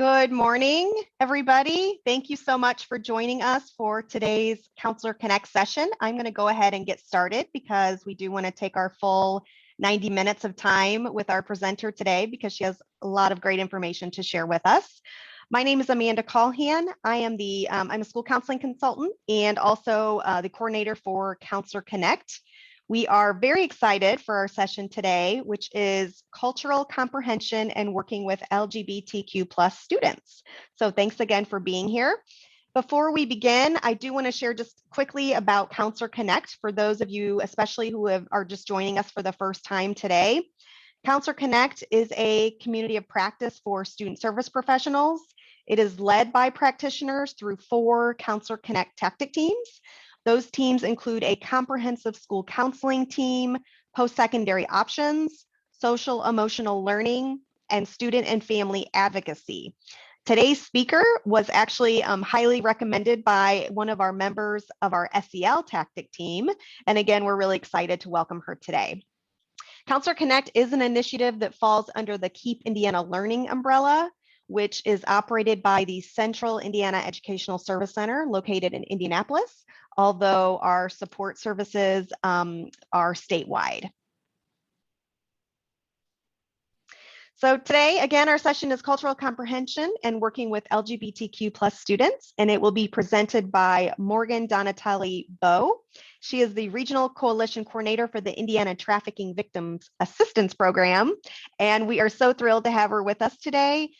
Good morning, everybody. Thank you so much for joining us for today's Counselor Connect session. I'm going to go ahead and get started because we do want to take our full 90 minutes of time with our presenter today because she has a lot of great information to share with us. My name is Amanda Callahan. I'm a school counseling consultant and also the coordinator for Counselor Connect. We are very excited for our session today, which is cultural comprehension and working with LGBTQ plus students. So thanks again for being here. Before we begin, I do want to share just quickly about Counselor Connect for those of you, especially who are just joining us for the first time today. Counselor Connect is a community of practice for student service professionals. It is led by practitioners through 4 Counselor Connect tactic teams. Those teams include a comprehensive school counseling team, post-secondary options, social emotional learning, and student and family advocacy. Today's speaker was actually highly recommended by one of our members of our SEL tactic team. And again, we're really excited to welcome her today. Counselor Connect is an initiative that falls under the Keep Indiana Learning umbrella, which is operated by the Central Indiana Educational Service Center located in Indianapolis, although our support services are statewide. So today, again, our session is Cultural Comprehension and Working with LGBTQ plus students, and it will be presented by Morgan Donatelli Bowe. She is the Regional Coalition Coordinator for the Indiana Trafficking Victims Assistance Program, and we are so thrilled to have her with us today.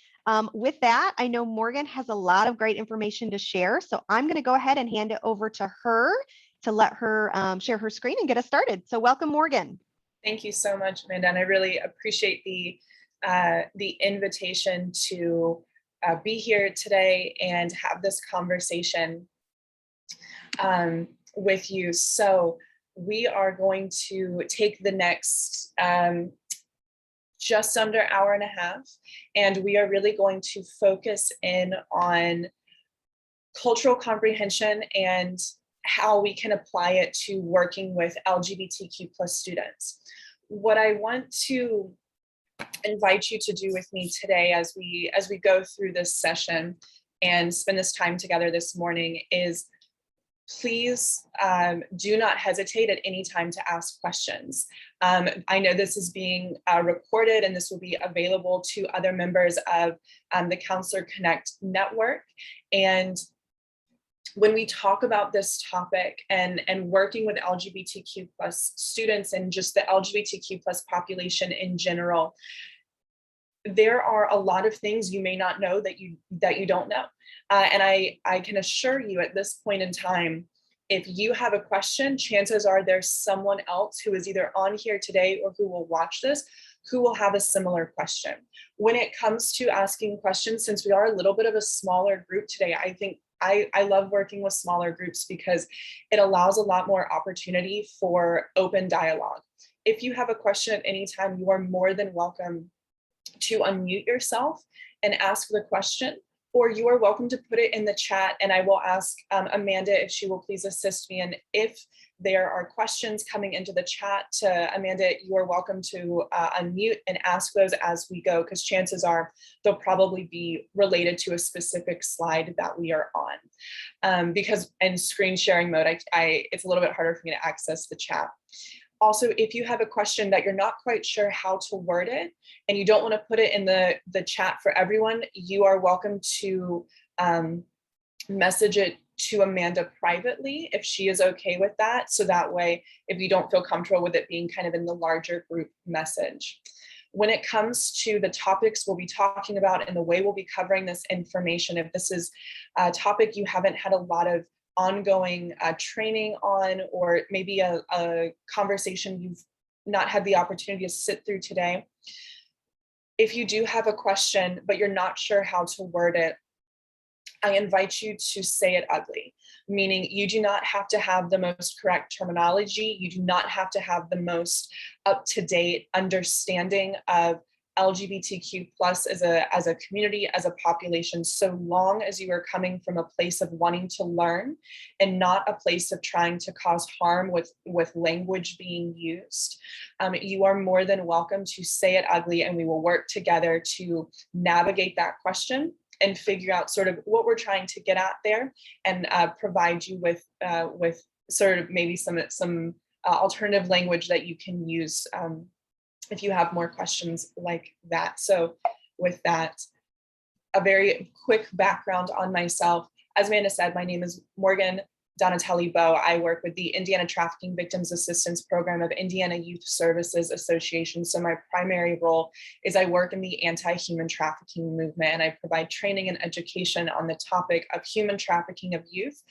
With that, I know Morgan has a lot of great information to share, so I'm going to go ahead and hand it over to her to let her share her screen and get us started. So welcome, Morgan. Thank you so much, Amanda, and I really appreciate the invitation to be here today and have this conversation with you. So we are going to take the next just under an hour and a half, and we are really going to focus in on cultural comprehension and how we can apply it to working with LGBTQ plus students. What I want to invite you to do with me today as we go through this session and spend this time together this morning is please do not hesitate at any time to ask questions. I know this is being recorded and this will be available to other members of the Counselor Connect network. And when we talk about this topic and working with LGBTQ plus students and just the LGBTQ plus population in general, there are a lot of things you may not know that you don't know. And I can assure you at this point in time, if you have a question, chances are there's someone else who is either on here today or who will watch this who will have a similar question. When it comes to asking questions, since we are a little bit of a smaller group today, I think I love working with smaller groups because it allows a lot more opportunity for open dialogue. If you have a question at any time, you are more than welcome to unmute yourself and ask the question, or you are welcome to put it in the chat and I will ask Amanda if she will please assist me. And if there are questions coming into the chat to Amanda, you are welcome to unmute and ask those as we go, because chances are they'll probably be related to a specific slide that we are on. Because in screen sharing mode, it's a little bit harder for me to access the chat. Also, if you have a question that you're not quite sure how to word it and you don't want to put it in the chat for everyone, you are welcome to message it to Amanda privately if she is okay with that. So that way, if you don't feel comfortable with it being kind of in the larger group message. When it comes to the topics we'll be talking about and the way we'll be covering this information, if this is a topic you haven't had a lot of ongoing training on, or maybe a conversation you've not had the opportunity to sit through today, if you do have a question but you're not sure how to word it, I invite you to say it ugly, meaning you do not have to have the most correct terminology. You do not have to have the most up-to-date understanding of LGBTQ plus as a community, as a population, so long as you are coming from a place of wanting to learn and not a place of trying to cause harm with language being used. You are more than welcome to say it ugly, and we will work together to navigate that question and figure out sort of what we're trying to get at there, and provide you with sort of maybe some alternative language that you can use if you have more questions like that. So with that, a very quick background on myself. As Amanda said, my name is Morgan Donatelli-Bowe. I work with the Indiana Trafficking Victims Assistance Program of Indiana Youth Services Association. So my primary role is I work in the anti-human trafficking movement, and I provide training and education on the topic of human trafficking of youth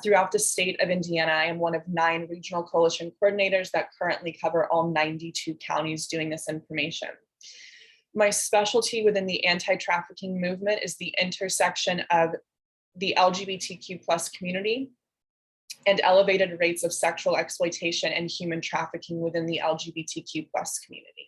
throughout the state of Indiana. I am one of 9 regional coalition coordinators that currently cover all 92 counties doing this information. My specialty within the anti-trafficking movement is the intersection of the LGBTQ+ community and elevated rates of sexual exploitation and human trafficking within the LGBTQ+ community.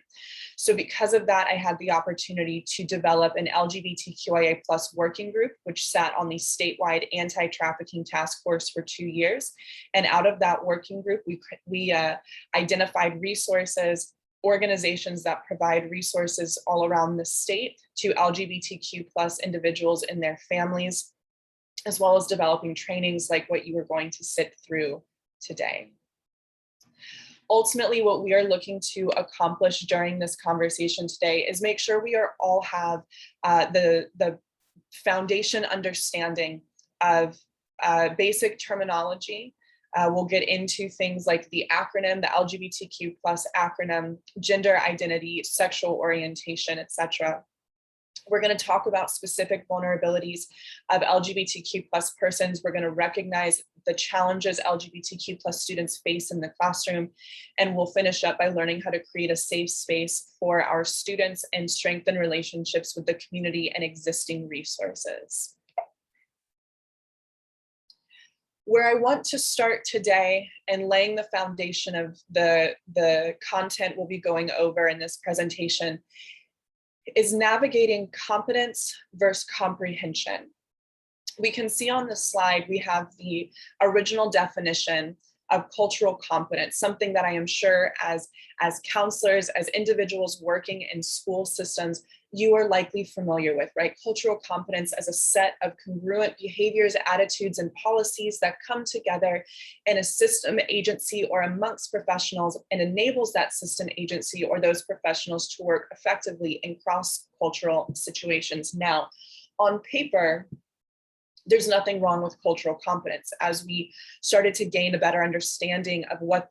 So because of that, I had the opportunity to develop an LGBTQIA+ working group, which sat on the statewide anti-trafficking task force for 2 years. And out of that working group, we identified resources, organizations that provide resources all around the state to LGBTQ+ individuals and their families, as well as developing trainings like what you are going to sit through today. Ultimately, what we are looking to accomplish during this conversation today is make sure we all have the foundation understanding of basic terminology. We'll get into things like the acronym, the LGBTQ+ acronym, gender identity, sexual orientation, etc. We're going to talk about specific vulnerabilities of LGBTQ+ persons. We're going to recognize the challenges LGBTQ+ students face in the classroom. And we'll finish up by learning how to create a safe space for our students and strengthen relationships with the community and existing resources. Where I want to start today and laying the foundation of the content we'll be going over in this presentation is navigating competence versus comprehension. We can see on the slide, we have the original definition of cultural competence, something that I am sure as counselors, as individuals working in school systems, you are likely familiar with, right? Cultural competence as a set of congruent behaviors, attitudes, and policies that come together in a system, agency, or amongst professionals and enables that system, agency, or those professionals to work effectively in cross-cultural situations. Now, on paper, there's nothing wrong with cultural competence. As we started to gain a better understanding of what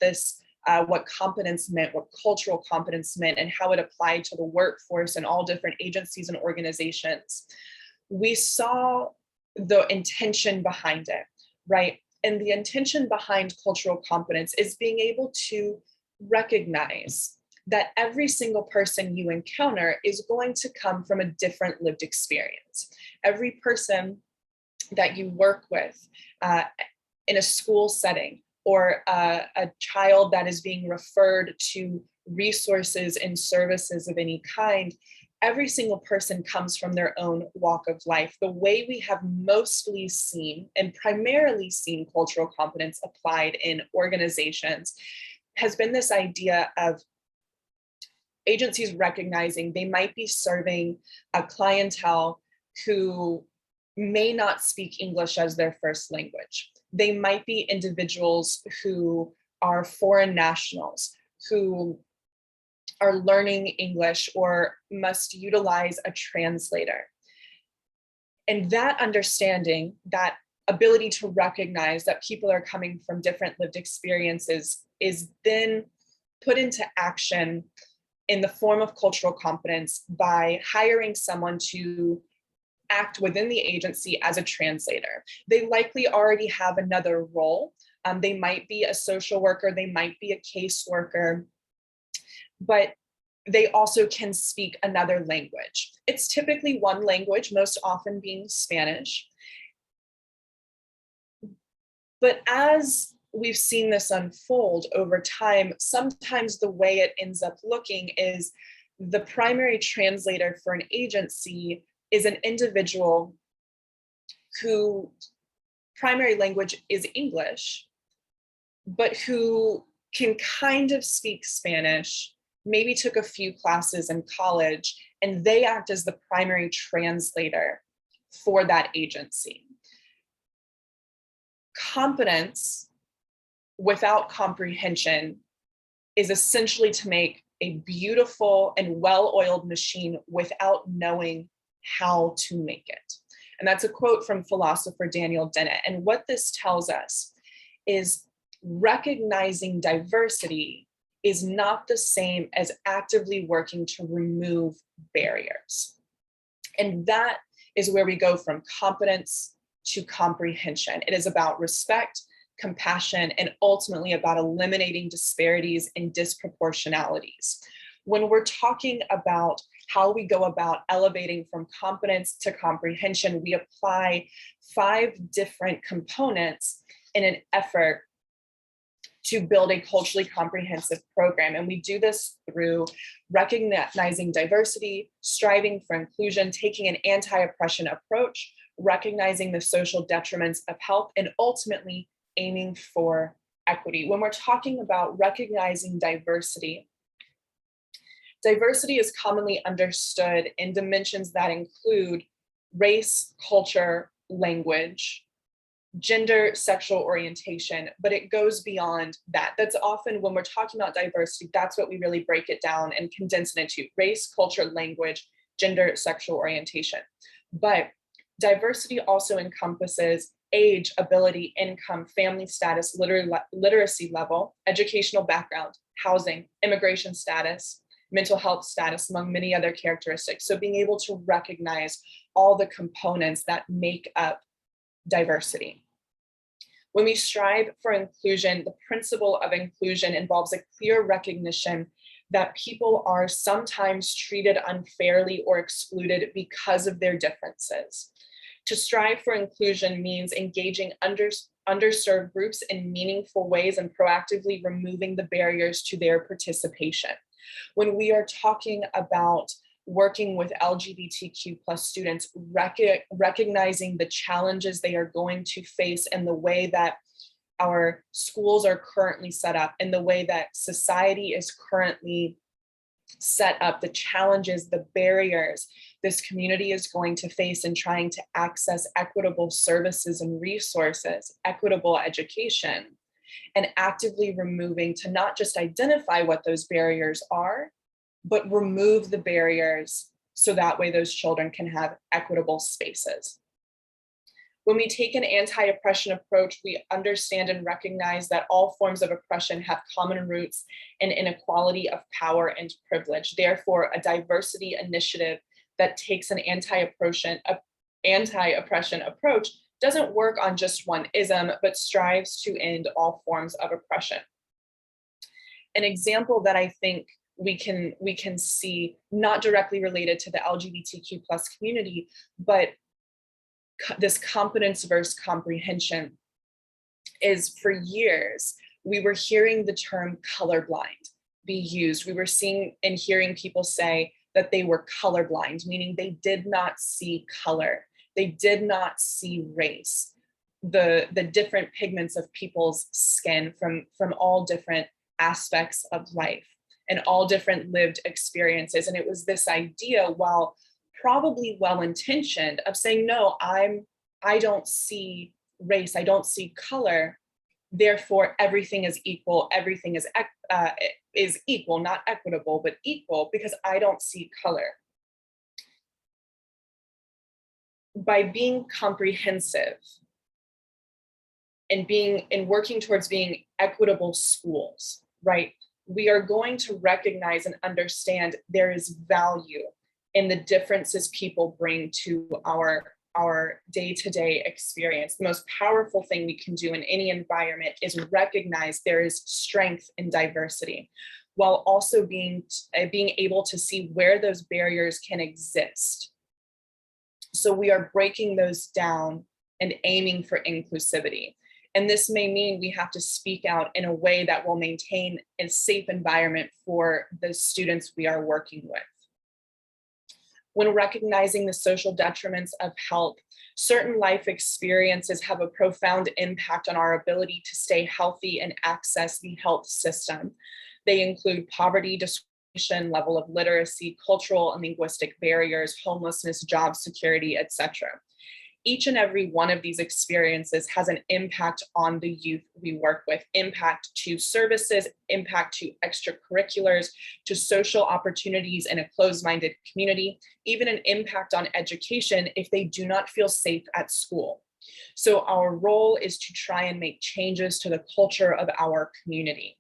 competence meant, what cultural competence meant, and how it applied to the workforce and all different agencies and organizations, we saw the intention behind it, right? And the intention behind cultural competence is being able to recognize that every single person you encounter is going to come from a different lived experience. Every person that you work with in a school setting, or a child that is being referred to resources and services of any kind, every single person comes from their own walk of life. The way we have mostly seen and primarily seen cultural competence applied in organizations has been this idea of agencies recognizing they might be serving a clientele who may not speak English as their first language. They might be individuals who are foreign nationals, who are learning English or must utilize a translator. And that understanding, that ability to recognize that people are coming from different lived experiences is then put into action in the form of cultural competence by hiring someone to act within the agency as a translator. They likely already have another role. They might be a social worker, they might be a caseworker, but they also can speak another language. It's typically one language, most often being Spanish. But as we've seen this unfold over time, sometimes the way it ends up looking is the primary translator for an agency is an individual whose primary language is English, but who can kind of speak Spanish, maybe took a few classes in college, and they act as the primary translator for that agency. Competence without comprehension is essentially to make a beautiful and well-oiled machine without knowing how to make it. And that's a quote from philosopher Daniel Dennett. And what this tells us is recognizing diversity is not the same as actively working to remove barriers. And that is where we go from competence to comprehension. It is about respect, compassion, and ultimately about eliminating disparities and disproportionalities. When we're talking about how we go about elevating from competence to comprehension, we apply 5 different components in an effort to build a culturally comprehensive program. And we do this through recognizing diversity, striving for inclusion, taking an anti-oppression approach, recognizing the social detriments of health, and ultimately aiming for equity. When we're talking about recognizing diversity, diversity is commonly understood in dimensions that include race, culture, language, gender, sexual orientation, but it goes beyond that. That's often when we're talking about diversity, that's what we really break it down and condense it into: race, culture, language, gender, sexual orientation. But diversity also encompasses age, ability, income, family status, literacy level, educational background, housing, immigration status, mental health status, among many other characteristics. So being able to recognize all the components that make up diversity. When we strive for inclusion, the principle of inclusion involves a clear recognition that people are sometimes treated unfairly or excluded because of their differences. To strive for inclusion means engaging underserved groups in meaningful ways and proactively removing the barriers to their participation. When we are talking about working with LGBTQ plus students, recognizing the challenges they are going to face and the way that our schools are currently set up and the way that society is currently set up, the challenges, the barriers this community is going to face in trying to access equitable services and resources, equitable education, and actively removing, to not just identify what those barriers are, but remove the barriers so that way those children can have equitable spaces. When we take an anti-oppression approach, we understand and recognize that all forms of oppression have common roots in inequality of power and privilege. Therefore, a diversity initiative that takes an anti-oppression approach doesn't work on just one ism, but strives to end all forms of oppression. An example that I think we can see, not directly related to the LGBTQ plus community, but this competence versus comprehension, is for years, we were hearing the term colorblind be used. We were seeing and hearing people say that they were colorblind, meaning they did not see color. They did not see race, the different pigments of people's skin from all different aspects of life and all different lived experiences. And it was this idea, while probably well-intentioned, of saying, no, I don't see race, I don't see color, therefore everything is equal, everything is equal, not equitable, but equal, because I don't see color. By being comprehensive and working towards being equitable schools, right, we are going to recognize and understand there is value in the differences people bring to our day-to-day experience. The most powerful thing we can do in any environment is recognize there is strength in diversity, while also being able to see where those barriers can exist. So we are breaking those down and aiming for inclusivity. And this may mean we have to speak out in a way that will maintain a safe environment for the students we are working with. When recognizing the social detriments of health, certain life experiences have a profound impact on our ability to stay healthy and access the health system. They include poverty, discrimination, level of literacy, cultural and linguistic barriers, homelessness, job security, etc. each and every one of these experiences has an impact on the youth we work with, impact to services, impact to extracurriculars, to social opportunities in a closed-minded community, even an impact on education if they do not feel safe at school. So our role is to try and make changes to the culture of our community.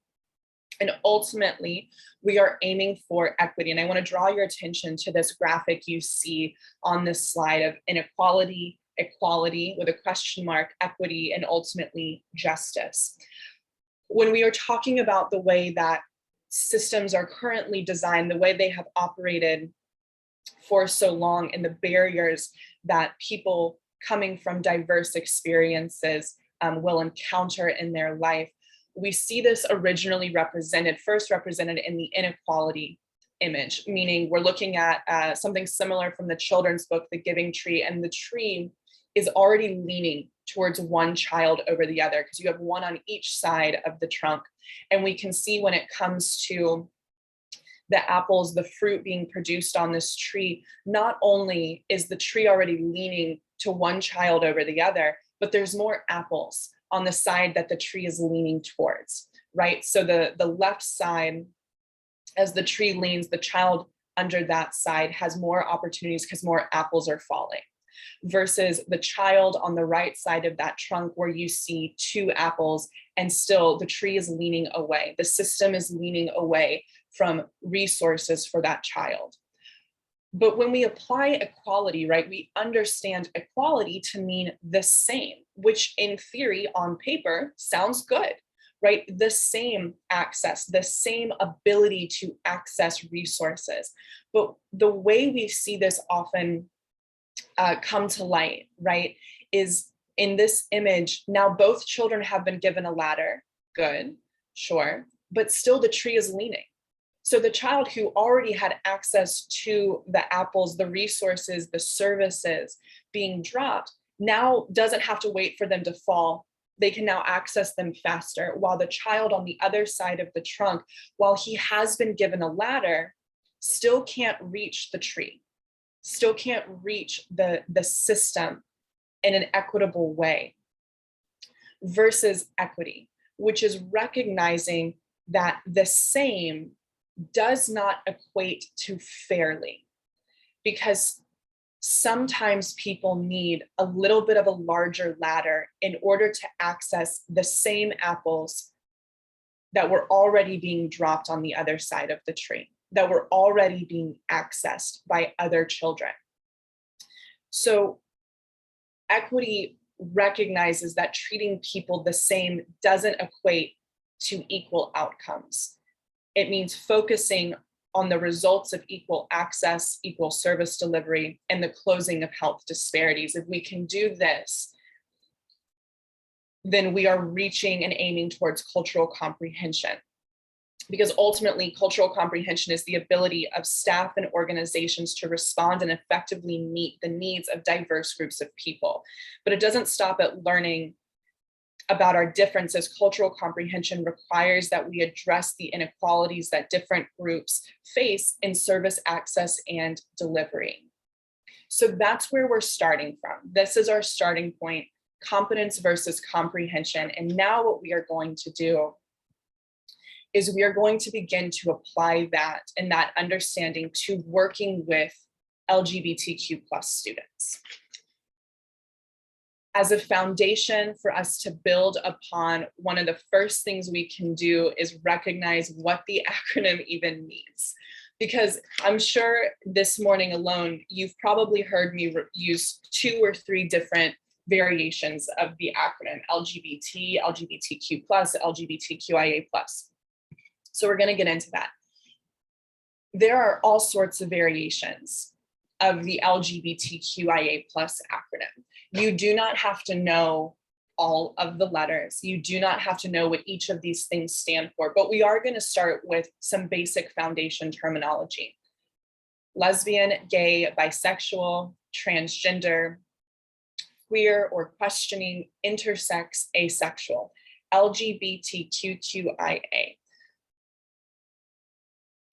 And ultimately, we are aiming for equity. And I want to draw your attention to this graphic you see on this slide of inequality, equality with a question mark, equity, and ultimately justice. When we are talking about the way that systems are currently designed, the way they have operated for so long, and the barriers that people coming from diverse experiences will encounter in their life, we see this originally first represented in the inequality image, meaning we're looking at something similar from the children's book, The Giving Tree, and the tree is already leaning towards one child over the other because you have one on each side of the trunk. And we can see when it comes to the apples, the fruit being produced on this tree, not only is the tree already leaning to one child over the other, but there's more apples on the side that the tree is leaning towards, right? So the left side, as the tree leans, the child under that side has more opportunities because more apples are falling, versus the child on the right side of that trunk where you see two apples and still the tree is leaning away. The system is leaning away from resources for that child. But when we apply equality, right, we understand equality to mean the same, which in theory on paper sounds good, right? The same access, the same ability to access resources. But the way we see this often come to light, right, is in this image. Now both children have been given a ladder, good, sure, but still the tree is leaning. So the child who already had access to the apples, the resources, the services being dropped, now doesn't have to wait for them to fall. They can now access them faster, while the child on the other side of the trunk, while he has been given a ladder, still can't reach the tree, still can't reach the system in an equitable way. Versus equity, which is recognizing that the same does not equate to fairly, because sometimes people need a little bit of a larger ladder in order to access the same apples that were already being dropped on the other side of the tree, that were already being accessed by other children. So equity recognizes that treating people the same doesn't equate to equal outcomes. It means focusing on the results of equal access, equal service delivery, and the closing of health disparities. If we can do this, then we are reaching and aiming towards cultural comprehension. Because ultimately, cultural comprehension is the ability of staff and organizations to respond and effectively meet the needs of diverse groups of people. But it doesn't stop at learning about our differences. Cultural comprehension requires that we address the inequalities that different groups face in service access and delivery. So that's where we're starting from. This is our starting point, competence versus comprehension. And now what we are going to do is we are going to begin to apply that and that understanding to working with LGBTQ+ students. As a foundation for us to build upon, one of the first things we can do is recognize what the acronym even means. Because I'm sure this morning alone, you've probably heard me use 2 or 3 different variations of the acronym LGBT, LGBTQ+, LGBTQIA+. So we're going to get into that. There are all sorts of variations of the LGBTQIA+ acronym. You do not have to know all of the letters. You do not have to know what each of these things stand for, but we are going to start with some basic foundation terminology. Lesbian, gay, bisexual, transgender, queer or questioning, intersex, asexual, LGBTQIA.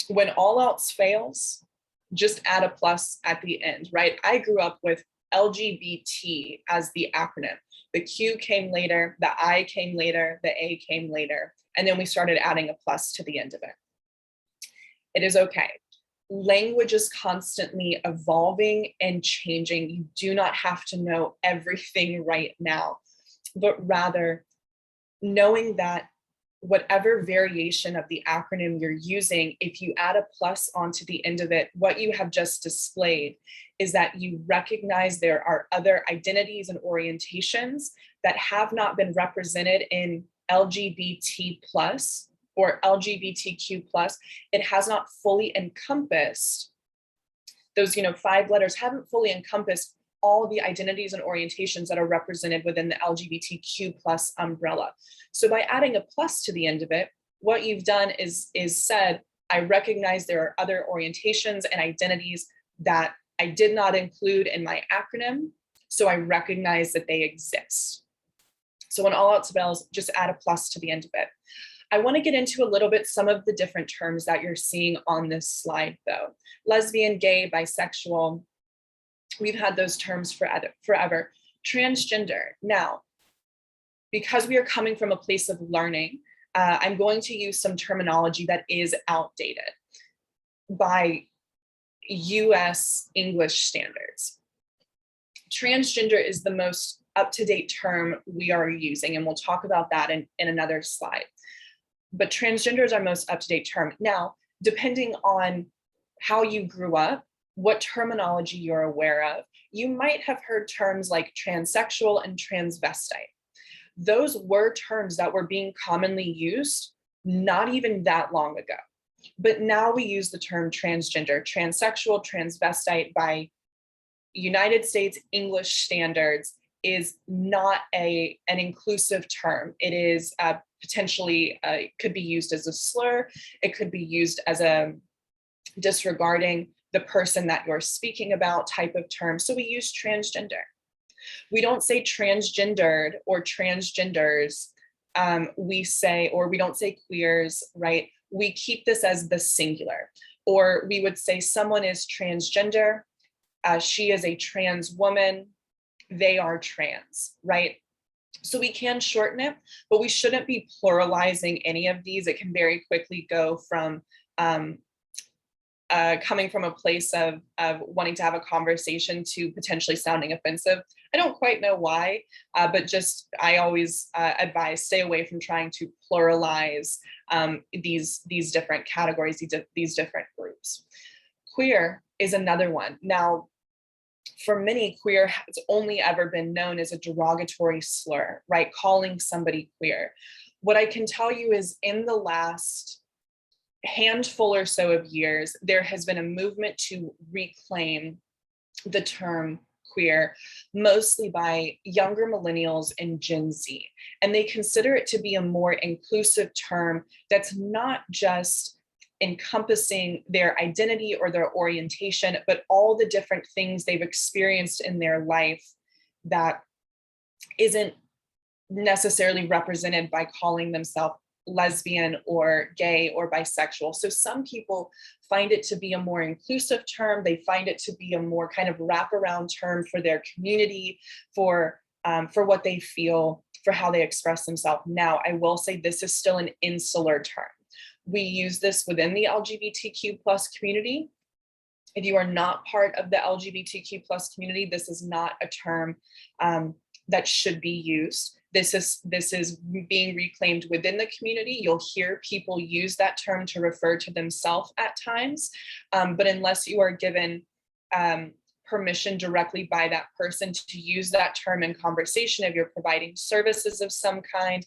When all else fails, just add a plus at the end, right? I grew up with LGBT as the acronym. The Q came later, the I came later, the A came later, and then we started adding a plus to the end of it. It is okay. Language is constantly evolving and changing. You do not have to know everything right now, but rather knowing that whatever variation of the acronym you're using, if you add a plus onto the end of it, what you have just displayed is that you recognize there are other identities and orientations that have not been represented in LGBT plus or LGBTQ plus. It has not fully encompassed those, 5 letters haven't fully encompassed all the identities and orientations that are represented within the LGBTQ plus umbrella. So by adding a plus to the end of it, what you've done is said, I recognize there are other orientations and identities that I did not include in my acronym, so I recognize that they exist. So when all else fails, just add a plus to the end of it. I want to get into a little bit some of the different terms that you're seeing on this slide though. Lesbian, gay, bisexual, we've had those terms forever. Transgender. Now, because we are coming from a place of learning, I'm going to use some terminology that is outdated by US English standards. Transgender is the most up-to-date term we are using, and we'll talk about that in another slide. But transgender is our most up-to-date term. Now, depending on how you grew up, what terminology you're aware of, you might have heard terms like transsexual and transvestite. Those were terms that were being commonly used not even that long ago. But now we use the term transgender, transsexual, transvestite by United States English standards is not an inclusive term. It is potentially, could be used as a slur. It could be used as a disregarding the person that you're speaking about type of term. So we use transgender. We don't say transgendered or transgenders. We don't say queers, right? We keep this as the singular. Or we would say someone is transgender. She is a trans woman. They are trans, right? So we can shorten it, but we shouldn't be pluralizing any of these. It can very quickly go from coming from a place of wanting to have a conversation to potentially sounding offensive. I don't quite know why, but just I always advise stay away from trying to pluralize these different categories, these different groups. Queer is another one. Now, for many, queer has only ever been known as a derogatory slur, right? Calling somebody queer. What I can tell you is in the last handful or so of years, there has been a movement to reclaim the term queer, mostly by younger millennials and Gen Z. And they consider it to be a more inclusive term that's not just encompassing their identity or their orientation, but all the different things they've experienced in their life that isn't necessarily represented by calling themselves lesbian or gay or bisexual. So some people find it to be a more inclusive term. They find it to be a more kind of wraparound term for their community, for what they feel, for how they express themselves. Now, I will say this is still an insular term. We use this within the LGBTQ plus community. If you are not part of the LGBTQ plus community, this is not a term that should be used. This is being reclaimed within the community. You'll hear people use that term to refer to themselves at times, but unless you are given permission directly by that person to use that term in conversation, if you're providing services of some kind,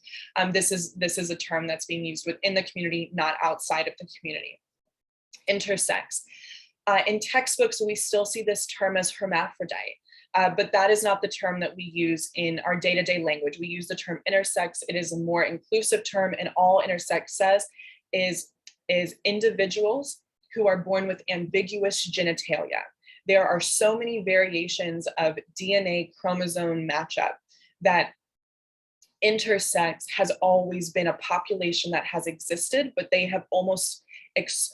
this is a term that's being used within the community, not outside of the community. Intersex. In textbooks, we still see this term as hermaphrodite. But that is not the term that we use in our day-to-day language. We use the term intersex. It is a more inclusive term, and all intersex says is individuals who are born with ambiguous genitalia. There are so many variations of DNA chromosome matchup that intersex has always been a population that has existed, but they have almost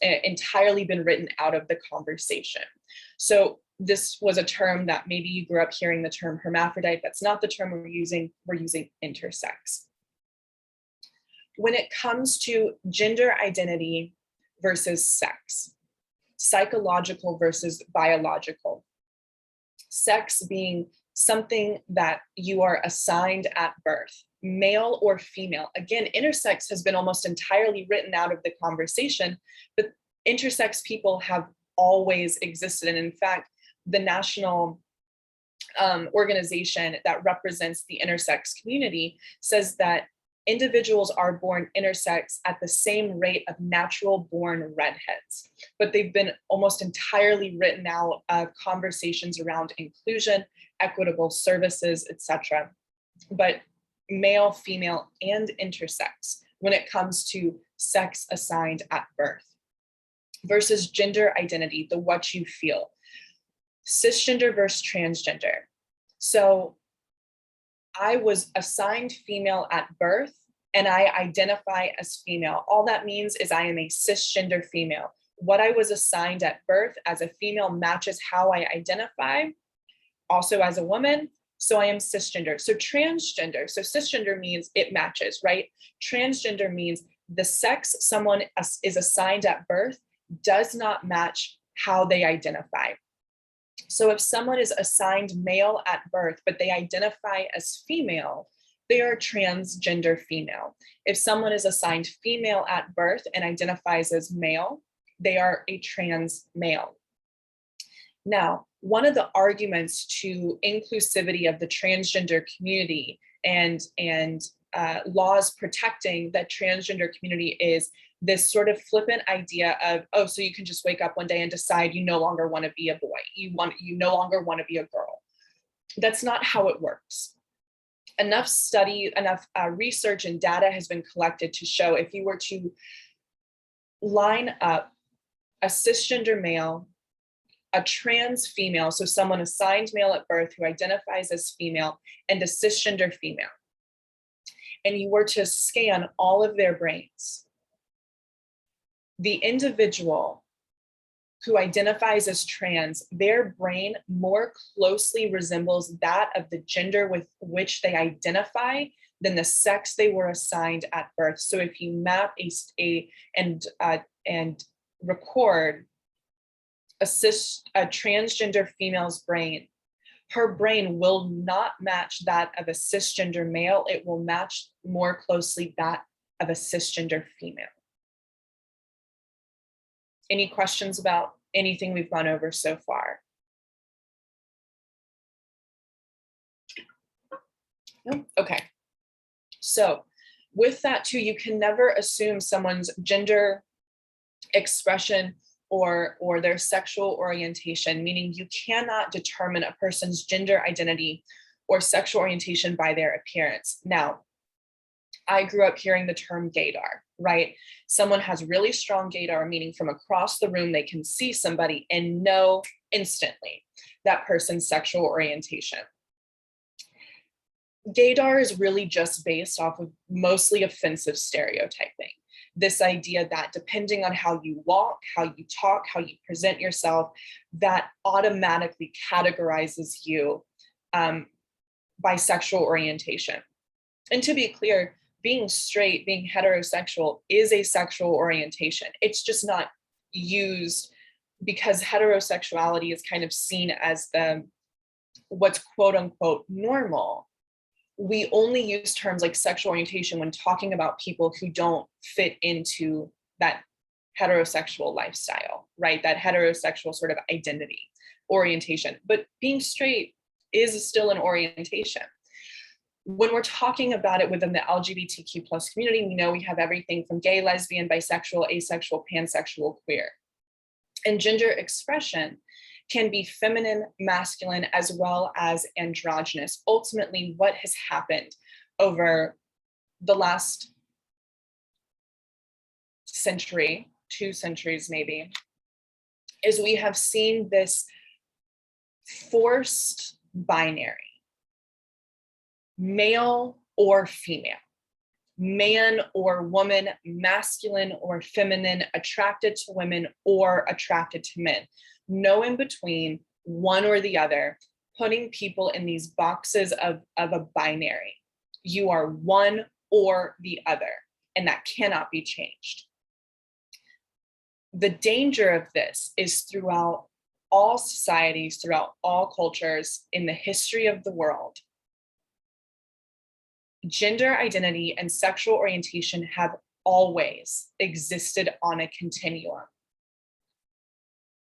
entirely been written out of the conversation. So this was a term that maybe you grew up hearing the term hermaphrodite. That's not the term we're using intersex. When it comes to gender identity versus sex, psychological versus biological, sex being something that you are assigned at birth, male or female. Again, intersex has been almost entirely written out of the conversation, but intersex people have always existed. And in fact, the national organization that represents the intersex community says that individuals are born intersex at the same rate of natural born redheads, but they've been almost entirely written out of conversations around inclusion, equitable services, etc. But male, female, and intersex when it comes to sex assigned at birth versus gender identity, the what you feel, cisgender versus transgender. So I was assigned female at birth and I identify as female. All that means is I am a cisgender female. What I was assigned at birth as a female matches how I identify also as a woman. So I am cisgender. So transgender, so cisgender means it matches, right? Transgender means the sex someone is assigned at birth does not match how they identify. So if someone is assigned male at birth, but they identify as female, they are transgender female. If someone is assigned female at birth and identifies as male, they are a trans male. Now, one of the arguments to inclusivity of the transgender community and laws protecting the transgender community is this sort of flippant idea of, oh, so you can just wake up one day and decide you no longer want to be a boy, you no longer want to be a girl. That's not how it works. Enough research and data has been collected to show if you were to line up a cisgender male, a trans female, so someone assigned male at birth who identifies as female, and a cisgender female, and you were to scan all of their brains, the individual who identifies as trans, their brain more closely resembles that of the gender with which they identify than the sex they were assigned at birth. So if you map and record a transgender female's brain, her brain will not match that of a cisgender male. It will match more closely that of a cisgender female. Any questions about anything we've gone over so far? No? Okay. So with that too, you can never assume someone's gender expression or their sexual orientation, meaning you cannot determine a person's gender identity or sexual orientation by their appearance. Now, I grew up hearing the term Gaydar, right? Someone has really strong Gaydar, meaning from across the room, they can see somebody and know instantly that person's sexual orientation. Gaydar is really just based off of mostly offensive stereotyping. This idea that depending on how you walk, how you talk, how you present yourself, that automatically categorizes you by sexual orientation. And to be clear, being straight, being heterosexual is a sexual orientation. It's just not used because heterosexuality is kind of seen as what's quote unquote normal. We only use terms like sexual orientation when talking about people who don't fit into that heterosexual lifestyle, right? That heterosexual sort of identity, orientation. But being straight is still an orientation. When we're talking about it within the LGBTQ plus community, we know we have everything from gay, lesbian, bisexual, asexual, pansexual, queer. And gender expression can be feminine, masculine, as well as androgynous. Ultimately, what has happened over the last century, 2 centuries maybe, is we have seen this forced binary, male or female, man or woman, masculine or feminine, attracted to women or attracted to men. No in between, one or the other, putting people in these boxes of a binary. You are one or the other, and that cannot be changed. The danger of this is throughout all societies, throughout all cultures in the history of the world, gender identity and sexual orientation have always existed on a continuum.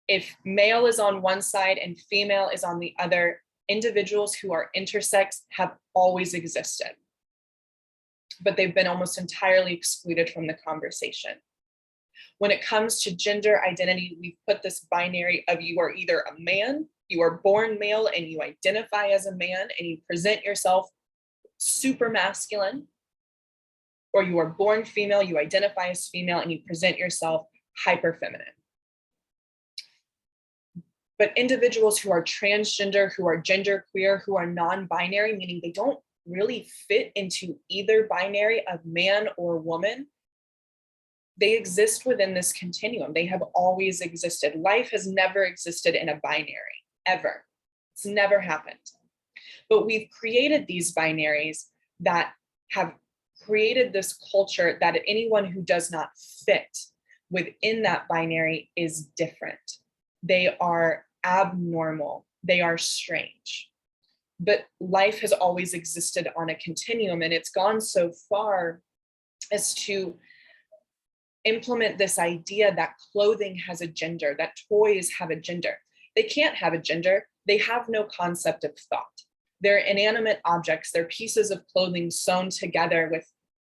If male is on one side and female is on the other, individuals who are intersex have always existed, but they've been almost entirely excluded from the conversation. When it comes to gender identity, we've put this binary of you are either a man, you are born male and you identify as a man and you present yourself super masculine, or you are born female, you identify as female and you present yourself hyper feminine. But individuals who are transgender, who are genderqueer, who are non-binary, meaning they don't really fit into either binary of man or woman, they exist within this continuum. They have always existed. Life has never existed in a binary, ever. It's never happened. But we've created these binaries that have created this culture that anyone who does not fit within that binary is different. They are abnormal. They are strange. But life has always existed on a continuum, and it's gone so far as to implement this idea that clothing has a gender, that toys have a gender. They can't have a gender. They have no concept of thought. They're inanimate objects. They're pieces of clothing sewn together with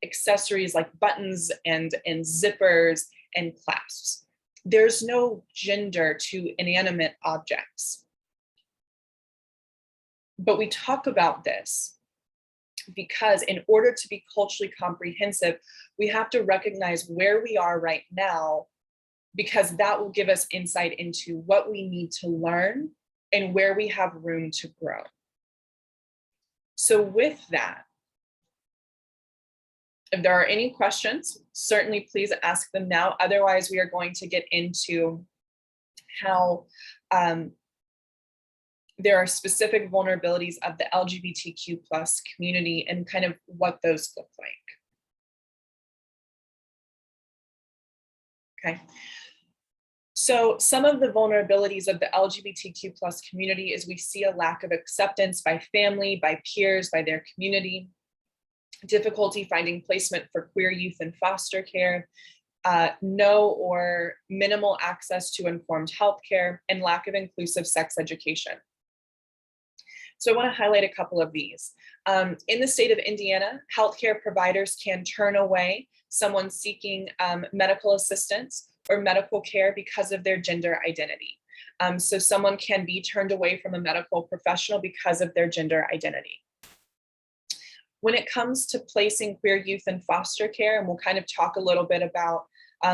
accessories like buttons and zippers and clasps. There's no gender to inanimate objects. But we talk about this because in order to be culturally comprehensive, we have to recognize where we are right now, because that will give us insight into what we need to learn and where we have room to grow. So with that, if there are any questions, certainly please ask them now. Otherwise, we are going to get into how there are specific vulnerabilities of the LGBTQ plus community and kind of what those look like. Okay. So some of the vulnerabilities of the LGBTQ plus community is we see a lack of acceptance by family, by peers, by their community, difficulty finding placement for queer youth in foster care, no or minimal access to informed healthcare, and lack of inclusive sex education. So I want to highlight a couple of these. In the state of Indiana, healthcare providers can turn away someone seeking medical assistance or medical care because of their gender identity. So someone can be turned away from a medical professional because of their gender identity. When it comes to placing queer youth in foster care, and we'll kind of talk a little bit about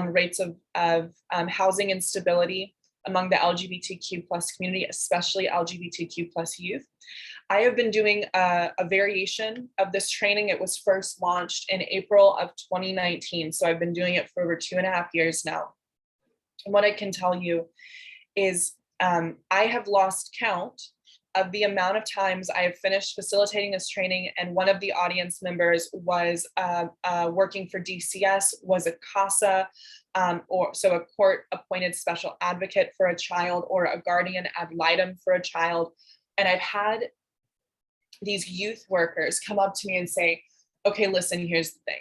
rates of housing instability among the LGBTQ plus community, especially LGBTQ plus youth. I have been doing a variation of this training. It was first launched in April of 2019. So I've been doing it for over 2.5 years now. And what I can tell you is I have lost count of the amount of times I have finished facilitating this training, and one of the audience members was working for DCS, was a CASA, or so a court-appointed special advocate for a child, or a guardian ad litem for a child. And I've had these youth workers come up to me and say, okay, listen, here's the thing.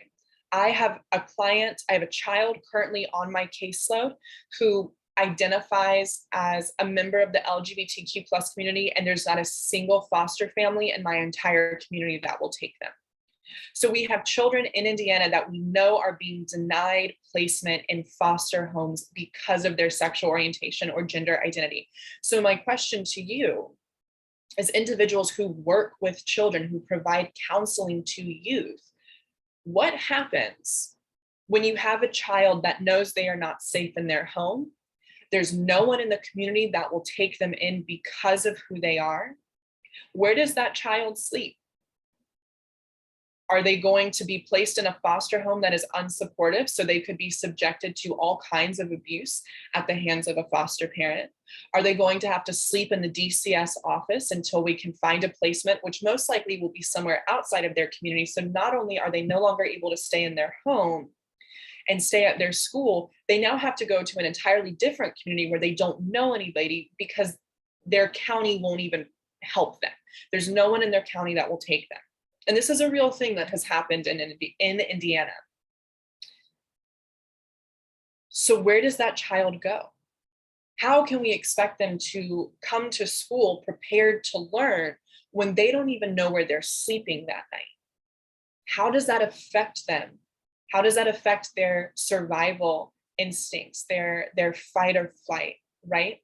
I have a client, I have a child currently on my caseload who identifies as a member of the LGBTQ plus community, and there's not a single foster family in my entire community that will take them. So we have children in Indiana that we know are being denied placement in foster homes because of their sexual orientation or gender identity. So my question to you, as individuals who work with children, who provide counseling to youth, what happens when you have a child that knows they are not safe in their home? There's no one in the community that will take them in because of who they are. Where does that child sleep? Are they going to be placed in a foster home that is unsupportive, so they could be subjected to all kinds of abuse at the hands of a foster parent? Are they going to have to sleep in the DCS office until we can find a placement, which most likely will be somewhere outside of their community? So not only are they no longer able to stay in their home and stay at their school, they now have to go to an entirely different community where they don't know anybody because their county won't even help them. There's no one in their county that will take them. And this is a real thing that has happened in Indiana. So where does that child go? How can we expect them to come to school prepared to learn when they don't even know where they're sleeping that night? How does that affect them? How does that affect their survival instincts, their fight or flight, right?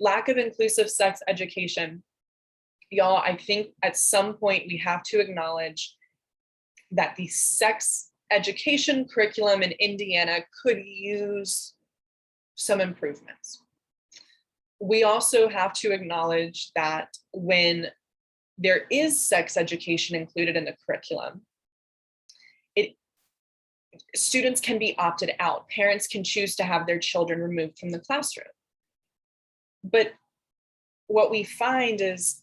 Lack of inclusive sex education. Y'all, I think at some point we have to acknowledge that the sex education curriculum in Indiana could use some improvements. We also have to acknowledge that when there is sex education included in the curriculum, students can be opted out. Parents can choose to have their children removed from the classroom. But what we find is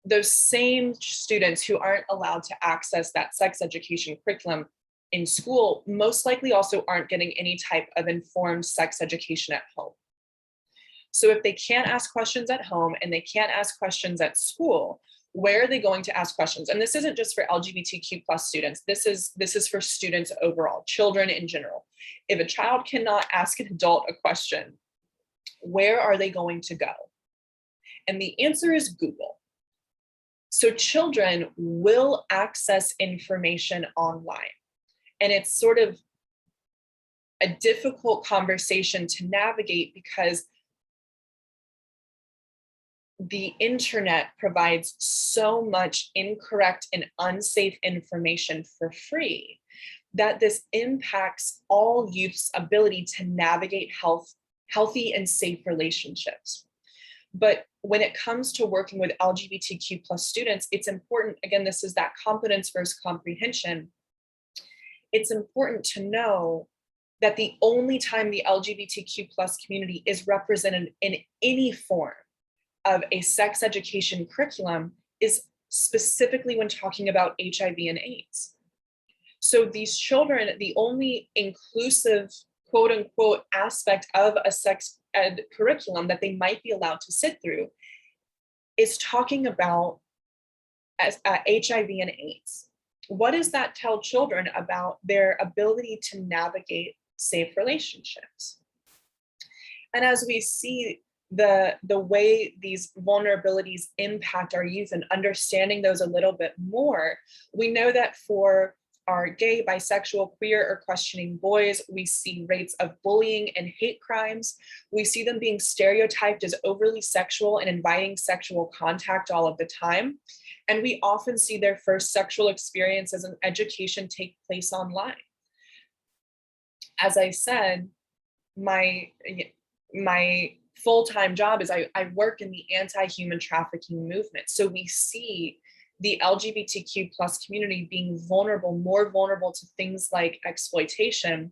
those same students who aren't allowed to access that sex education curriculum in school most likely also aren't getting any type of informed sex education at home. So if they can't ask questions at home and they can't ask questions at school, where are they going to ask questions? And this isn't just for LGBTQ plus students. This is for students overall, children in general. If a child cannot ask an adult a question, where are they going to go? And the answer is Google. So children will access information online. And it's sort of a difficult conversation to navigate because the internet provides so much incorrect and unsafe information for free that this impacts all youth's ability to navigate healthy and safe relationships. But when it comes to working with LGBTQ plus students, it's important, again, this is that competence versus comprehension. It's important to know that the only time the LGBTQ plus community is represented in any form of a sex education curriculum is specifically when talking about HIV and AIDS. So these children, the only inclusive, quote unquote, aspect of a sex ed curriculum that they might be allowed to sit through is talking about HIV and AIDS. What does that tell children about their ability to navigate safe relationships? And as we see the way these vulnerabilities impact our youth and understanding those a little bit more, we know that for our gay, bisexual, queer, or questioning boys, we see rates of bullying and hate crimes. We see them being stereotyped as overly sexual and inviting sexual contact all of the time. And we often see their first sexual experiences and education take place online. As I said, my full-time job is I work in the anti-human trafficking movement. So we see the LGBTQ plus community being vulnerable, more vulnerable to things like exploitation,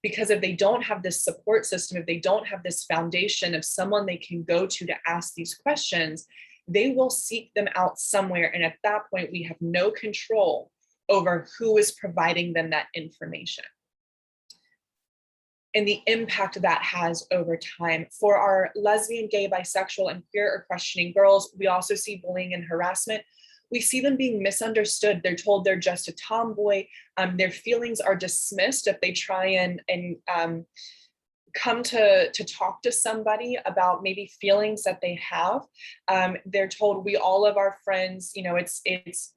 because if they don't have this support system, if they don't have this foundation of someone they can go to ask these questions, they will seek them out somewhere. And at that point, we have no control over who is providing them that information. And the impact that has over time. For our lesbian, gay, bisexual, and queer or questioning girls, we also see bullying and harassment. We see them being misunderstood. They're told they're just a tomboy. Their feelings are dismissed if they try and come to talk to somebody about maybe feelings that they have. They're told we all of our friends, it's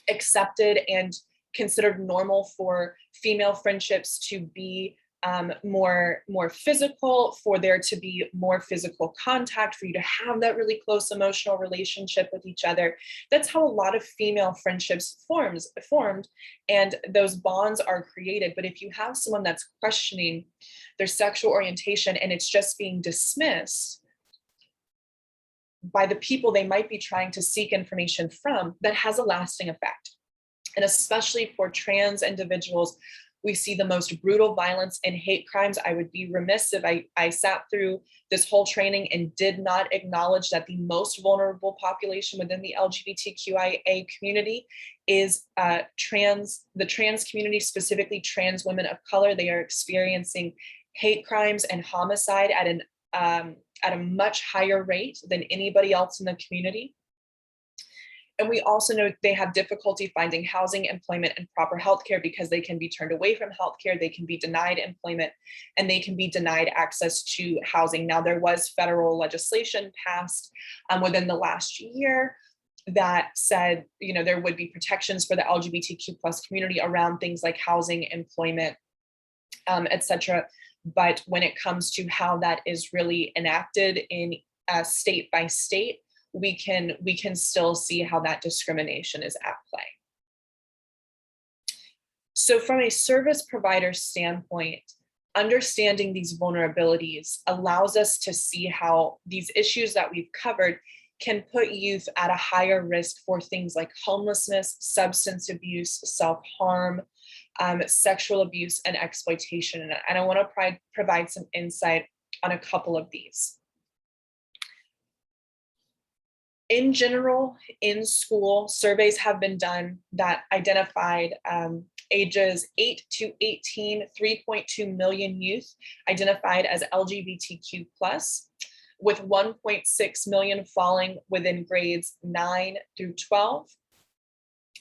accepted and considered normal for female friendships to be more physical, for there to be more physical contact, for you to have that really close emotional relationship with each other. That's how a lot of female friendships formed, and those bonds are created. But if you have someone that's questioning their sexual orientation and it's just being dismissed, by the people they might be trying to seek information from that has a lasting effect. And especially for trans individuals, we see the most brutal violence and hate crimes. I would be remiss if I sat through this whole training and did not acknowledge that the most vulnerable population within the LGBTQIA community is the trans community, specifically trans women of color. They are experiencing hate crimes and homicide at a much higher rate than anybody else in the community. And we also know they have difficulty finding housing, employment, and proper healthcare because they can be turned away from healthcare, they can be denied employment, and they can be denied access to housing. Now, there was federal legislation passed within the last year that said, there would be protections for the LGBTQ plus community around things like housing, employment, etc. But when it comes to how that is really enacted in state by state, we can still see how that discrimination is at play. So from a service provider standpoint, understanding these vulnerabilities allows us to see how these issues that we've covered can put youth at a higher risk for things like homelessness, substance abuse, self-harm, sexual abuse, and exploitation. And I want to provide some insight on a couple of these. In general, in school, surveys have been done that identified ages 8 to 18, 3.2 million youth identified as LGBTQ+, with 1.6 million falling within grades 9 through 12.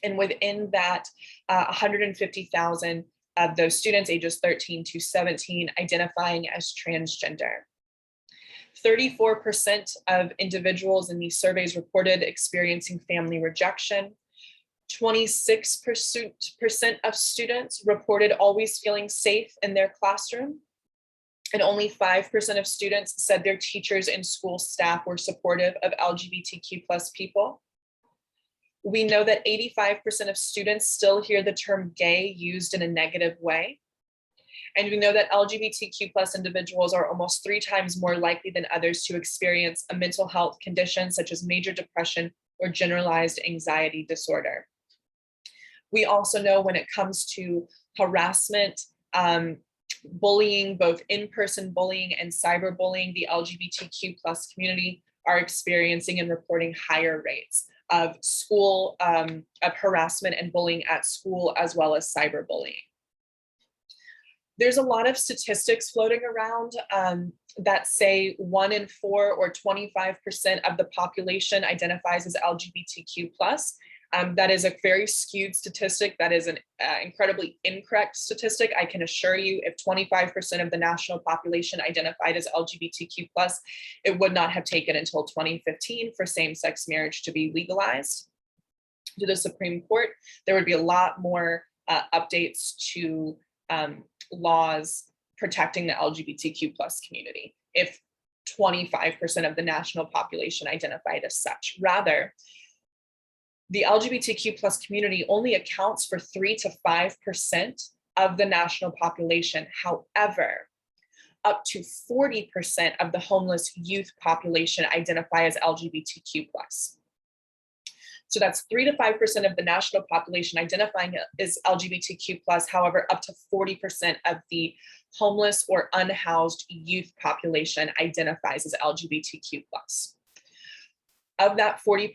And within that, 150,000 of those students ages 13 to 17 identifying as transgender. 34% of individuals in these surveys reported experiencing family rejection. 26% of students reported always feeling safe in their classroom. And only 5% of students said their teachers and school staff were supportive of LGBTQ+ people. We know that 85% of students still hear the term gay used in a negative way. And we know that LGBTQ+ individuals are almost 3 times more likely than others to experience a mental health condition such as major depression or generalized anxiety disorder. We also know when it comes to harassment, bullying, both in-person bullying and cyberbullying, the LGBTQ+ community are experiencing and reporting higher rates of school, of harassment and bullying at school, as well as cyberbullying. There's a lot of statistics floating around that say 1 in 4 or 25% of the population identifies as LGBTQ+. That is a very skewed statistic. That is an incredibly incorrect statistic. I can assure you, if 25% of the national population identified as LGBTQ+, it would not have taken until 2015 for same-sex marriage to be legalized to the Supreme Court. There would be a lot more updates to laws protecting the LGBTQ+ community if 25% of the national population identified as such. Rather, the LGBTQ+ community only accounts for 3 to 5% of the national population. However, up to 40% of the homeless youth population identify as LGBTQ+. So that's 3 to 5% of the national population identifying as LGBTQ+. However, up to 40% of the homeless or unhoused youth population identifies as LGBTQ+. Of that 40%,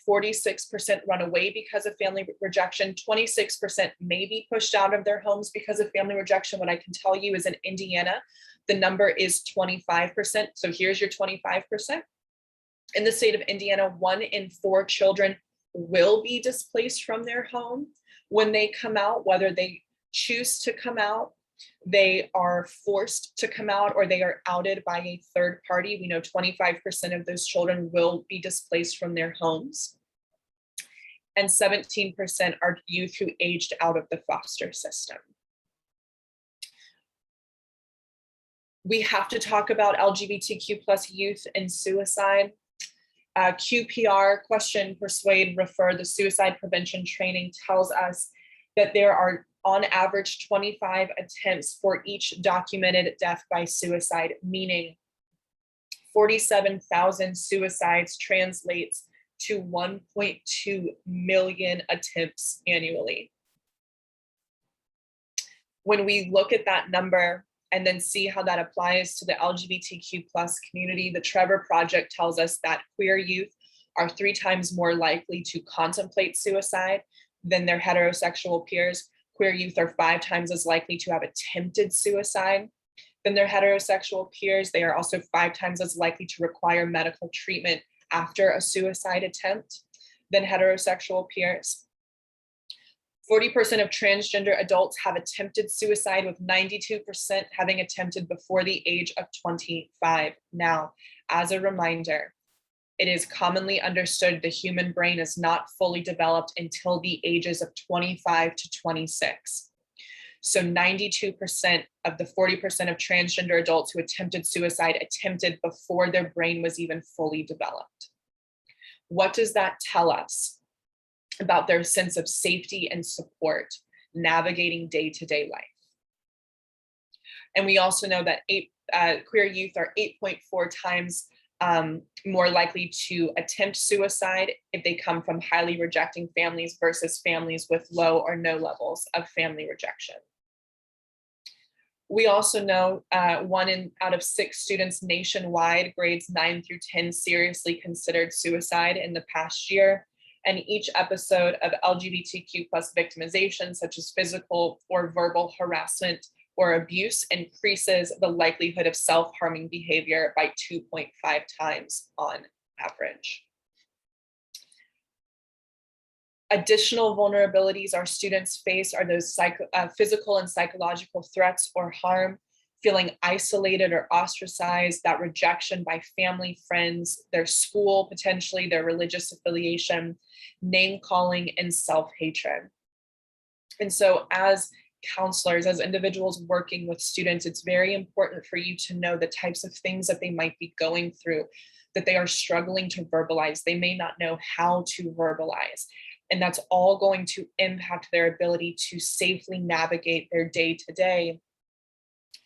46% run away because of family rejection. 26% may be pushed out of their homes because of family rejection. What I can tell you is in Indiana, the number is 25%. So here's your 25%. In the state of Indiana, 1 in 4 children will be displaced from their home when they come out, whether they choose to come out, they are forced to come out, or they are outed by a third party. We know 25% of those children will be displaced from their homes. And 17% are youth who aged out of the foster system. We have to talk about LGBTQ+ youth and suicide. QPR, question, persuade, refer, the suicide prevention training tells us that there are on average 25 attempts for each documented death by suicide, meaning 47,000 suicides translates to 1.2 million attempts annually. When we look at that number and then see how that applies to the LGBTQ plus community, the Trevor Project tells us that queer youth are 3 times more likely to contemplate suicide than their heterosexual peers. Queer youth are 5 times as likely to have attempted suicide than their heterosexual peers. They are also 5 times as likely to require medical treatment after a suicide attempt than heterosexual peers. 40% of transgender adults have attempted suicide, with 92% having attempted before the age of 25. Now, as a reminder, it is commonly understood the human brain is not fully developed until the ages of 25 to 26. So 92% of the 40% of transgender adults who attempted suicide attempted before their brain was even fully developed. What does that tell us about their sense of safety and support navigating day-to-day life? And we also know that queer youth are 8.4 times more likely to attempt suicide if they come from highly rejecting families versus families with low or no levels of family rejection. We also know 1 out of 6 students nationwide, grades 9 through 10, seriously considered suicide in the past year. And each episode of LGBTQ plus victimization, such as physical or verbal harassment or abuse, increases the likelihood of self-harming behavior by 2.5 times on average. Additional vulnerabilities our students face are those physical and psychological threats or harm, feeling isolated or ostracized, that rejection by family, friends, their school, potentially their religious affiliation, name calling, and self-hatred. And so as counselors, as individuals working with students, it's very important for you to know the types of things that they might be going through, that they are struggling to verbalize. They may not know how to verbalize. And that's all going to impact their ability to safely navigate their day-to-day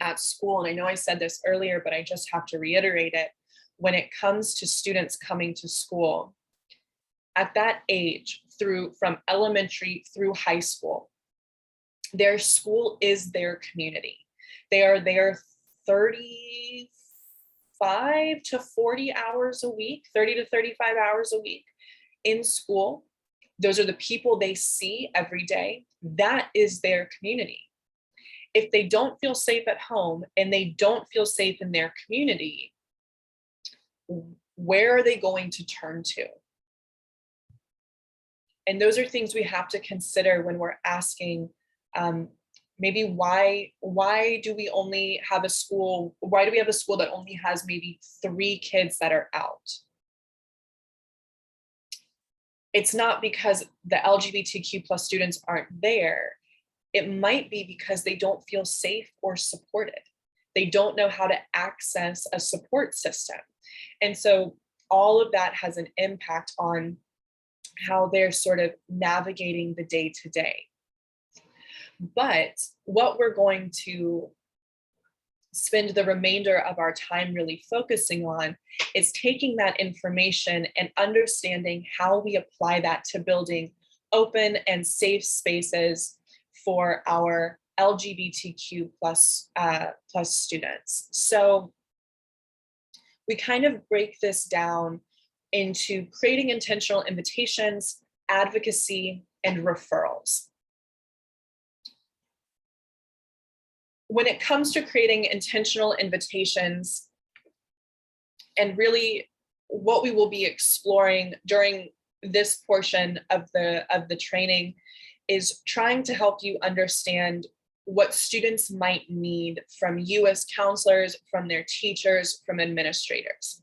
at school. And I know I said this earlier, but I just have to reiterate it. When it comes to students coming to school, at that age, from elementary through high school, their school is their community. They are there 35 to 40 hours a week, 30 to 35 hours a week in school. Those are the people they see every day. That is their community. If they don't feel safe at home and they don't feel safe in their community, where are they going to turn to? And those are things we have to consider when we're asking, maybe why do we only have a school? Why do we have a school that only has maybe 3 kids that are out? It's not because the LGBTQ plus students aren't there. It might be because they don't feel safe or supported. They don't know how to access a support system. And so all of that has an impact on how they're sort of navigating the day-to-day. But what we're going to spend the remainder of our time really focusing on is taking that information and understanding how we apply that to building open and safe spaces for our LGBTQ plus students. So we kind of break this down into creating intentional invitations, advocacy, and referrals. When it comes to creating intentional invitations, and really what we will be exploring during this portion of the training is trying to help you understand what students might need from you as counselors, from their teachers, from administrators.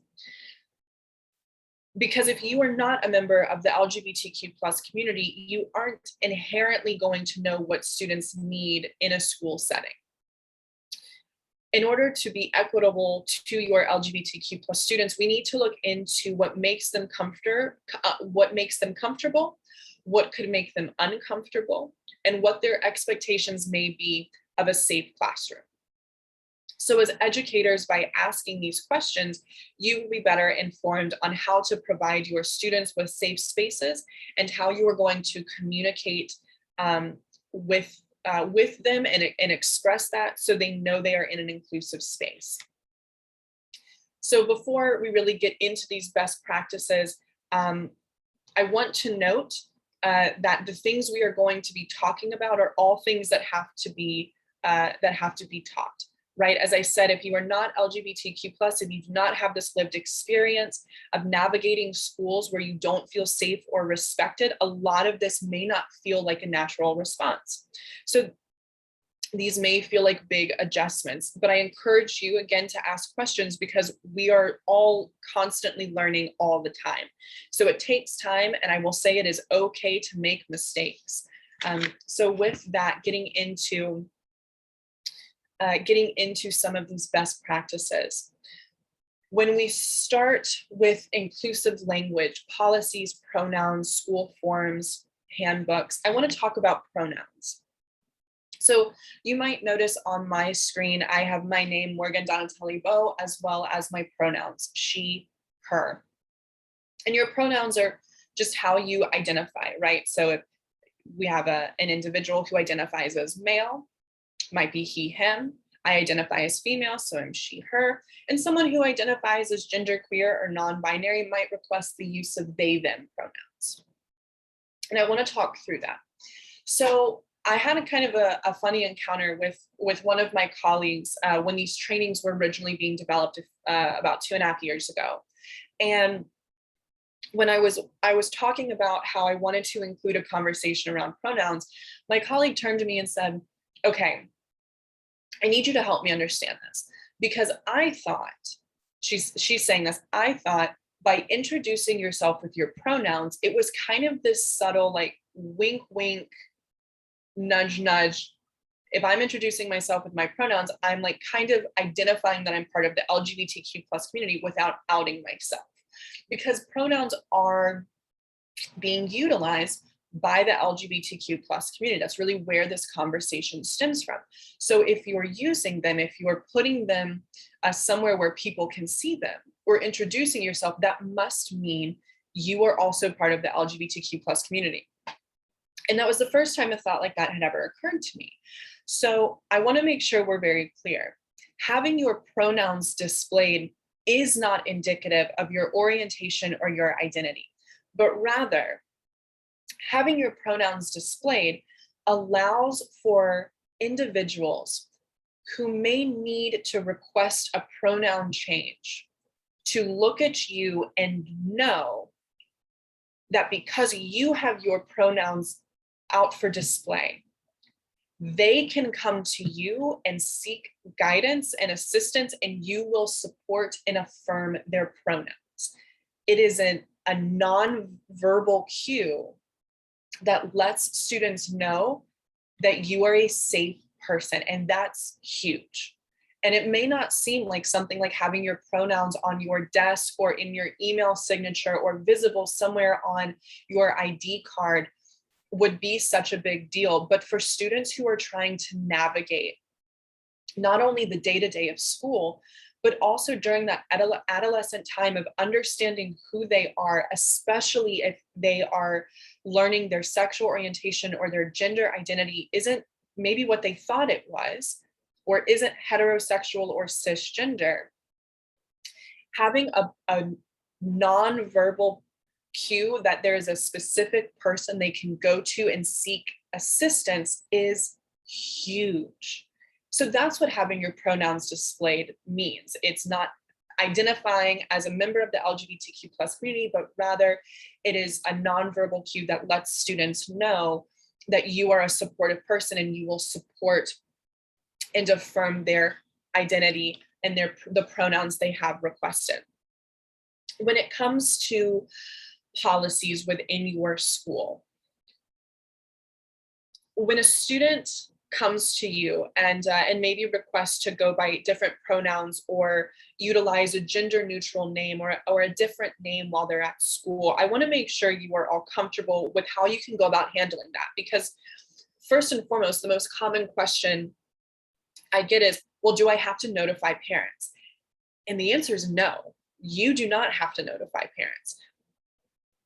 Because if you are not a member of the LGBTQ plus community, you aren't inherently going to know what students need in a school setting. In order to be equitable to your LGBTQ plus students, we need to look into what makes them comfortable, what could make them uncomfortable, and what their expectations may be of a safe classroom. So as educators, by asking these questions, you will be better informed on how to provide your students with safe spaces and how you are going to communicate with them and express that so they know they are in an inclusive space. So before we really get into these best practices, I want to note that the things we are going to be talking about are all things that have to be taught. Right? As I said, if you are not LGBTQ+, if you do not have this lived experience of navigating schools where you don't feel safe or respected, a lot of this may not feel like a natural response. So these may feel like big adjustments, but I encourage you again to ask questions because we are all constantly learning all the time. So it takes time, and I will say it is okay to make mistakes. So with that, getting into some of these best practices. When we start with inclusive language, policies, pronouns, school forms, handbooks, I want to talk about pronouns. So you might notice on my screen, I have my name, Morgan Donatelli Bowe, as well as my pronouns, she, her. And your pronouns are just how you identify, right? So if we have an individual who identifies as male, might be he, him. I identify as female, so I'm she, her. And someone who identifies as genderqueer or non-binary might request the use of they, them pronouns. And I want to talk through that. So I had a kind of a funny encounter with one of my colleagues when these trainings were originally being developed about 2.5 years ago. And when I was talking about how I wanted to include a conversation around pronouns, my colleague turned to me and said, okay, I need you to help me understand this, because I thought, she's saying this, I thought by introducing yourself with your pronouns, it was kind of this subtle, like wink, wink, nudge, nudge. If I'm introducing myself with my pronouns, I'm like kind of identifying that I'm part of the LGBTQ+ community without outing myself, because pronouns are being utilized by the LGBTQ+ community. That's really where this conversation stems from. So if you're using them, if you're putting them somewhere where people can see them, or introducing yourself, that must mean you are also part of the LGBTQ+ community. And that was the first time a thought like that had ever occurred to me. So I want to make sure we're very clear. Having your pronouns displayed is not indicative of your orientation or your identity, but rather having your pronouns displayed allows for individuals who may need to request a pronoun change to look at you and know that because you have your pronouns out for display, they can come to you and seek guidance and assistance, and you will support and affirm their pronouns. It is a non-verbal cue that lets students know that you are a safe person, and that's huge. And it may not seem like something like having your pronouns on your desk or in your email signature or visible somewhere on your ID card would be such a big deal. But for students who are trying to navigate not only the day-to-day of school, but also during that adolescent time of understanding who they are, especially if they are learning their sexual orientation or their gender identity isn't maybe what they thought it was, or isn't heterosexual or cisgender, having a non-verbal cue that there is a specific person they can go to and seek assistance is huge. So that's what having your pronouns displayed means. It's not identifying as a member of the LGBTQ+ community, but rather it is a nonverbal cue that lets students know that you are a supportive person and you will support and affirm their identity and the pronouns they have requested. When it comes to policies within your school, when a student comes to you and maybe requests to go by different pronouns or utilize a gender neutral name or a different name while they're at school, I want to make sure you are all comfortable with how you can go about handling that. Because first and foremost, the most common question I get is, well, do I have to notify parents? And the answer is no, you do not have to notify parents.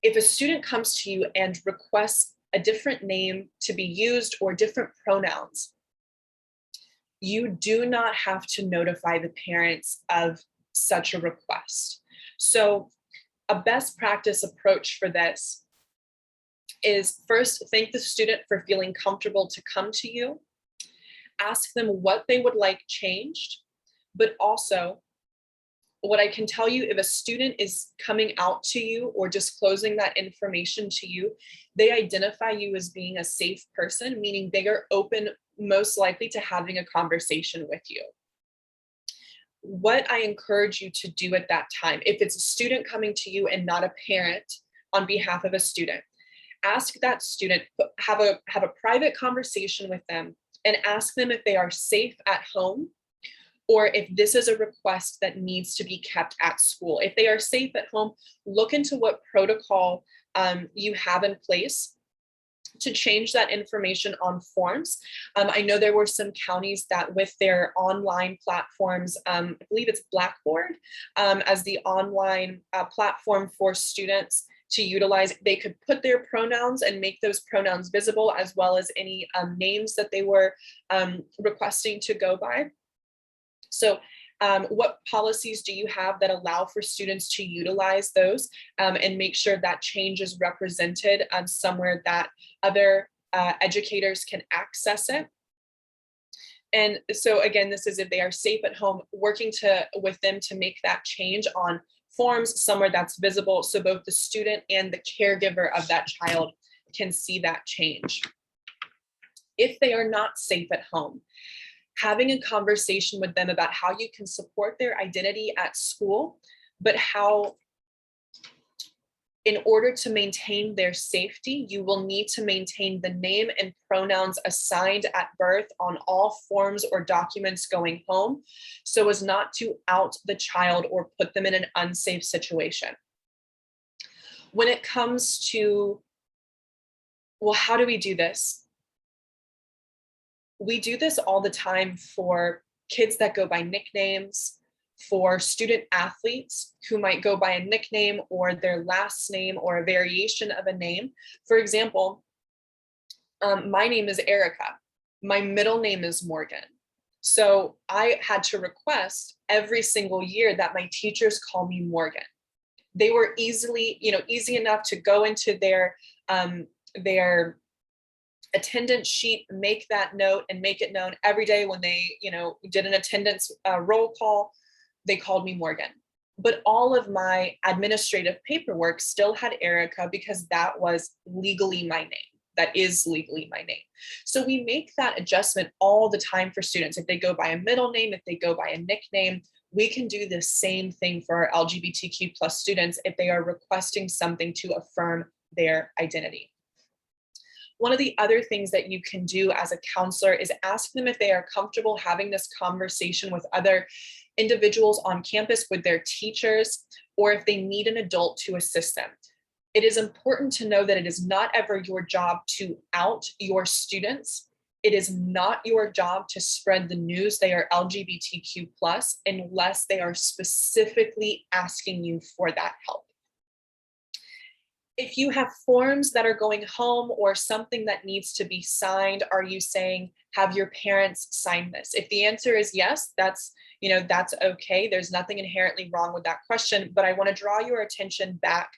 If a student comes to you and requests a different name to be used or different pronouns, you do not have to notify the parents of such a request. So a best practice approach for this is first, thank the student for feeling comfortable to come to you. Ask them what they would like changed, but also what I can tell you, if a student is coming out to you or disclosing that information to you, they identify you as being a safe person, meaning they are open, most likely, to having a conversation with you. What I encourage you to do at that time, if it's a student coming to you and not a parent on behalf of a student, ask that student, have a private conversation with them and ask them if they are safe at home, or if this is a request that needs to be kept at school. If they are safe at home, look into what protocol you have in place to change that information on forms. I know there were some counties that with their online platforms, I believe it's Blackboard, as the online platform for students to utilize, they could put their pronouns and make those pronouns visible, as well as any names that they were requesting to go by. So what policies do you have that allow for students to utilize those and make sure that change is represented somewhere that other educators can access it? And so again, this is if they are safe at home, working with them to make that change on forms somewhere that's visible, so both the student and the caregiver of that child can see that change. If they are not safe at home, having a conversation with them about how you can support their identity at school, but how, in order to maintain their safety, you will need to maintain the name and pronouns assigned at birth on all forms or documents going home, so as not to out the child or put them in an unsafe situation. When it comes to, well, how do we do this? We do this all the time for kids that go by nicknames, for student athletes who might go by a nickname or their last name or a variation of a name. For example, my name is Erica. My middle name is Morgan. So I had to request every single year that my teachers call me Morgan. They were easy enough to go into their attendance sheet, make that note and make it known every day when they, did an attendance roll call, they called me Morgan. But all of my administrative paperwork still had Erica because that was legally my name. That is legally my name. So we make that adjustment all the time for students. If they go by a middle name, if they go by a nickname, we can do the same thing for our LGBTQ+ students if they are requesting something to affirm their identity. One of the other things that you can do as a counselor is ask them if they are comfortable having this conversation with other individuals on campus, with their teachers, or if they need an adult to assist them. It is important to know that it is not ever your job to out your students. It is not your job to spread the news they are LGBTQ+ unless they are specifically asking you for that help. If you have forms that are going home or something that needs to be signed, are you saying, have your parents sign this? If the answer is yes, that's okay. There's nothing inherently wrong with that question, but I want to draw your attention back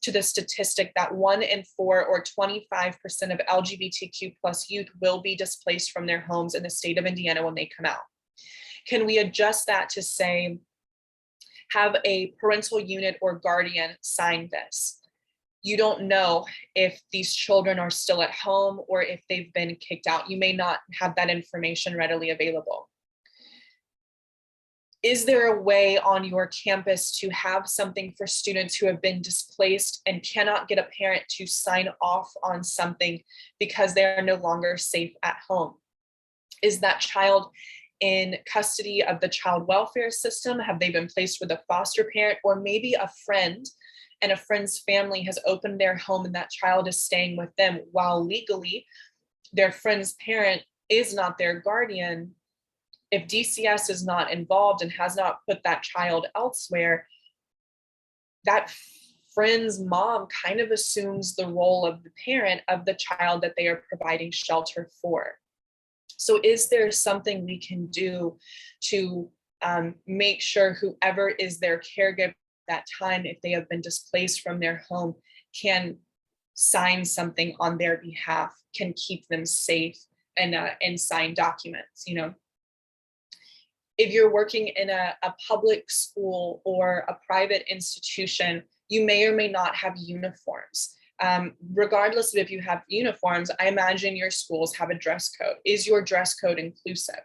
to the statistic that 1 in 4 or 25% of LGBTQ+ youth will be displaced from their homes in the state of Indiana when they come out. Can we adjust that to say, have a parental unit or guardian sign this? You don't know if these children are still at home or if they've been kicked out. You may not have that information readily available. Is there a way on your campus to have something for students who have been displaced and cannot get a parent to sign off on something because they are no longer safe at home? Is that child in custody of the child welfare system? Have they been placed with a foster parent, or maybe a friend and a friend's family has opened their home and that child is staying with them while legally their friend's parent is not their guardian? if DCS is not involved and has not put that child elsewhere, that friend's mom kind of assumes the role of the parent of the child that they are providing shelter for. So is there something we can do to make sure whoever is their caregiver at that time, if they have been displaced from their home, can sign something on their behalf, can keep them safe, and sign documents? You know, if you're working in a public school or a private institution, you may or may not have uniforms. Regardless of if you have uniforms, I imagine your schools have a dress code. Is your dress code inclusive?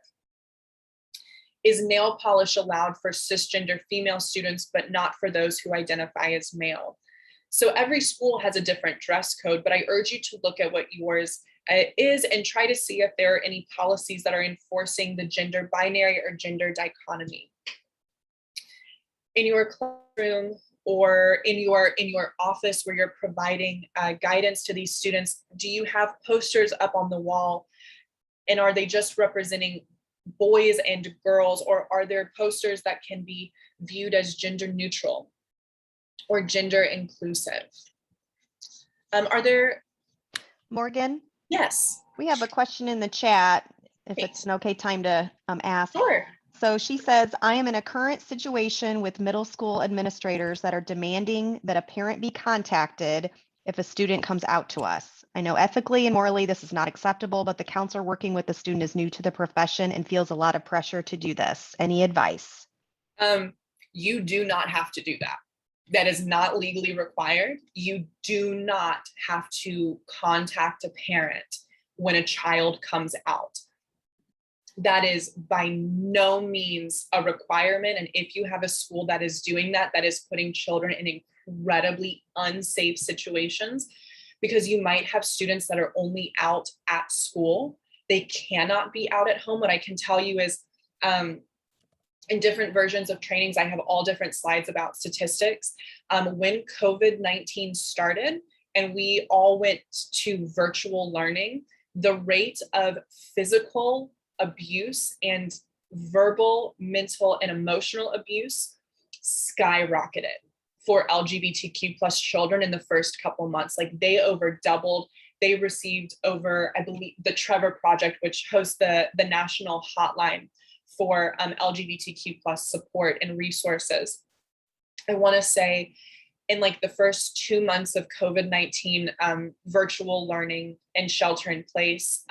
Is nail polish allowed for cisgender female students, but not for those who identify as male? So every school has a different dress code, but I urge you to look at what yours is and try to see if there are any policies that are enforcing the gender binary or gender dichotomy. In your classroom or in your office where you're providing guidance to these students, do you have posters up on the wall? And are they just representing boys and girls, or are there posters that can be viewed as gender neutral or gender inclusive? Are there? Morgan? Yes. We have a question in the chat, if Thanks. it's an okay time to ask. Sure. So she says, I am in a current situation with middle school administrators that are demanding that a parent be contacted if a student comes out to us. I know ethically and morally this is not acceptable, but the counselor working with the student is new to the profession and feels a lot of pressure to do this. Any advice? You do not have to do that. That is not legally required. You do not have to contact a parent when a child comes out. That is by no means a requirement. And if you have a school that is doing that, that is putting children in incredibly unsafe situations, because you might have students that are only out at school. They cannot be out at home. What I can tell you is, in different versions of trainings, I have all different slides about statistics. When COVID-19 started and we all went to virtual learning, the rate of physical abuse and verbal, mental, and emotional abuse skyrocketed for LGBTQ plus children in the first couple months. Like, they over doubled. They received over, I believe, the Trevor Project, which hosts the national hotline for LGBTQ plus support and resources. I want to say in like the first 2 months of COVID-19 virtual learning and shelter in place,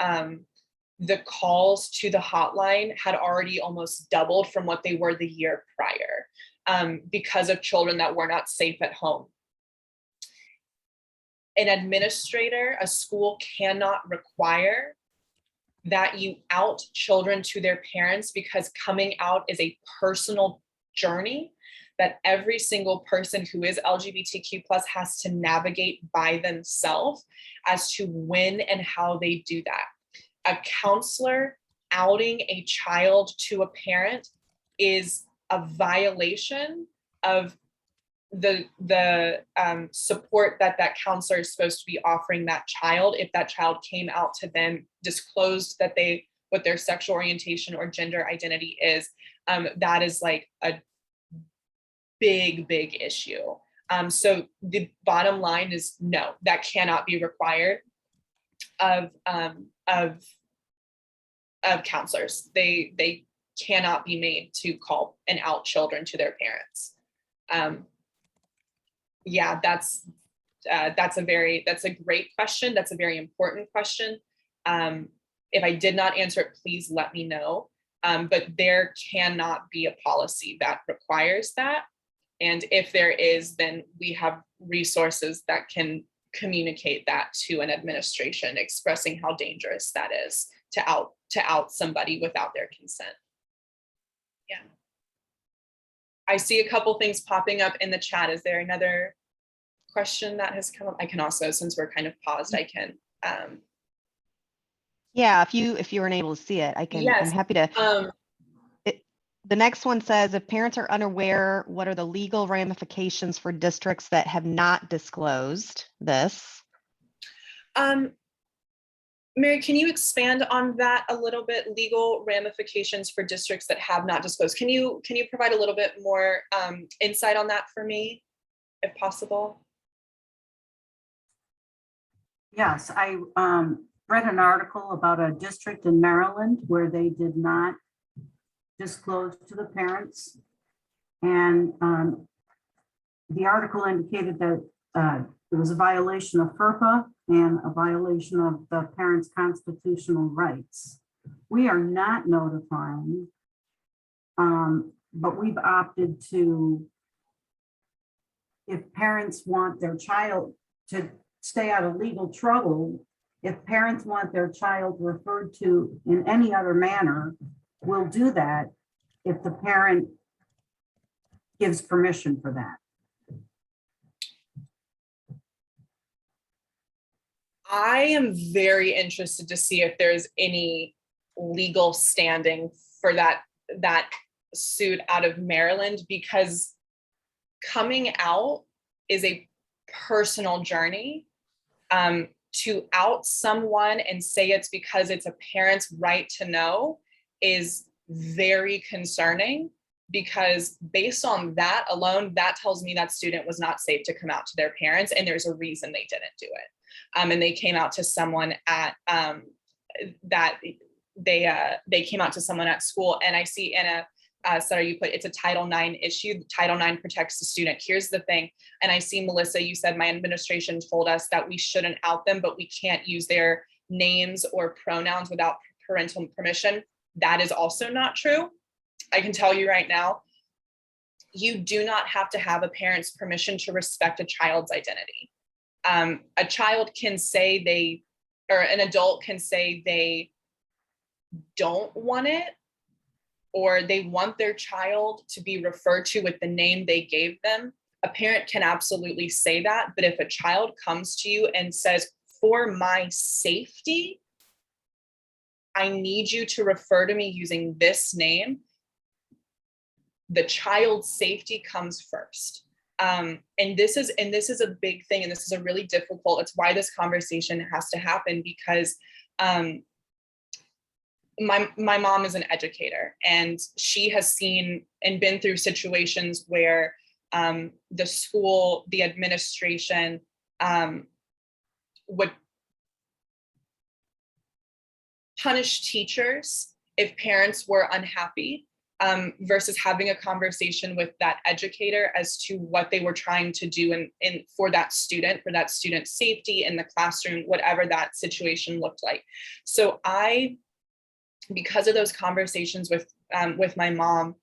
the calls to the hotline had already almost doubled from what they were the year prior, because of children that were not safe at home. An administrator, a school cannot require that you out children to their parents, because coming out is a personal journey that every single person who is LGBTQ plus has to navigate by themselves as to when and how they do that. A counselor outing a child to a parent is a violation of the support that counselor is supposed to be offering that child. If that child came out to them, disclosed that what their sexual orientation or gender identity is, that is like a big issue. So the bottom line is no, that cannot be required of counselors. They cannot be made to call and out children to their parents. Yeah, that's a great question. That's a very important question. If I did not answer it, please let me know. But there cannot be a policy that requires that. And if there is, then we have resources that can communicate that to an administration, expressing how dangerous that is to out somebody without their consent. Yeah. I see a couple things popping up in the chat. Is there another question that has come up? I can also, since we're kind of paused, I can. Yeah, if you weren't able to see it, I can. Yes. I'm happy to. The next one says, if parents are unaware, what are the legal ramifications for districts that have not disclosed this? Mary, can you expand on that a little bit? Legal ramifications for districts that have not disclosed. Can you provide a little bit more insight on that for me, if possible? Yes, I read an article about a district in Maryland where they did not disclose to the parents. And the article indicated that it was a violation of FERPA and a violation of the parents' constitutional rights. We are not notifying, but we've opted to, if parents want their child to stay out of legal trouble, if parents want their child referred to in any other manner, we'll do that if the parent gives permission for that. I am very interested to see if there's any legal standing for that suit out of Maryland, because coming out is a personal journey. To out someone and say it's because it's a parent's right to know is very concerning, because based on that alone, that tells me that student was not safe to come out to their parents, and there's a reason they didn't do it. And they came out to someone at they came out to someone at school. And I see in a Sarah, you put it's a Title IX issue. Title IX protects the student. Here's the thing. And I see, Melissa, you said my administration told us that we shouldn't out them, but we can't use their names or pronouns without parental permission. That is also not true. I can tell you right now, you do not have to have a parent's permission to respect a child's identity. A child can say an adult can say they don't want it, or they want their child to be referred to with the name they gave them. A parent can absolutely say that, but if a child comes to you and says, for my safety, I need you to refer to me using this name, the child's safety comes first. And this is a big thing, and this is a really difficult, it's why this conversation has to happen, because my mom is an educator, and she has seen and been through situations where the school, the administration would punish teachers if parents were unhappy, versus having a conversation with that educator as to what they were trying to do for that student's safety in the classroom, whatever that situation looked like. So because of those conversations with my mom,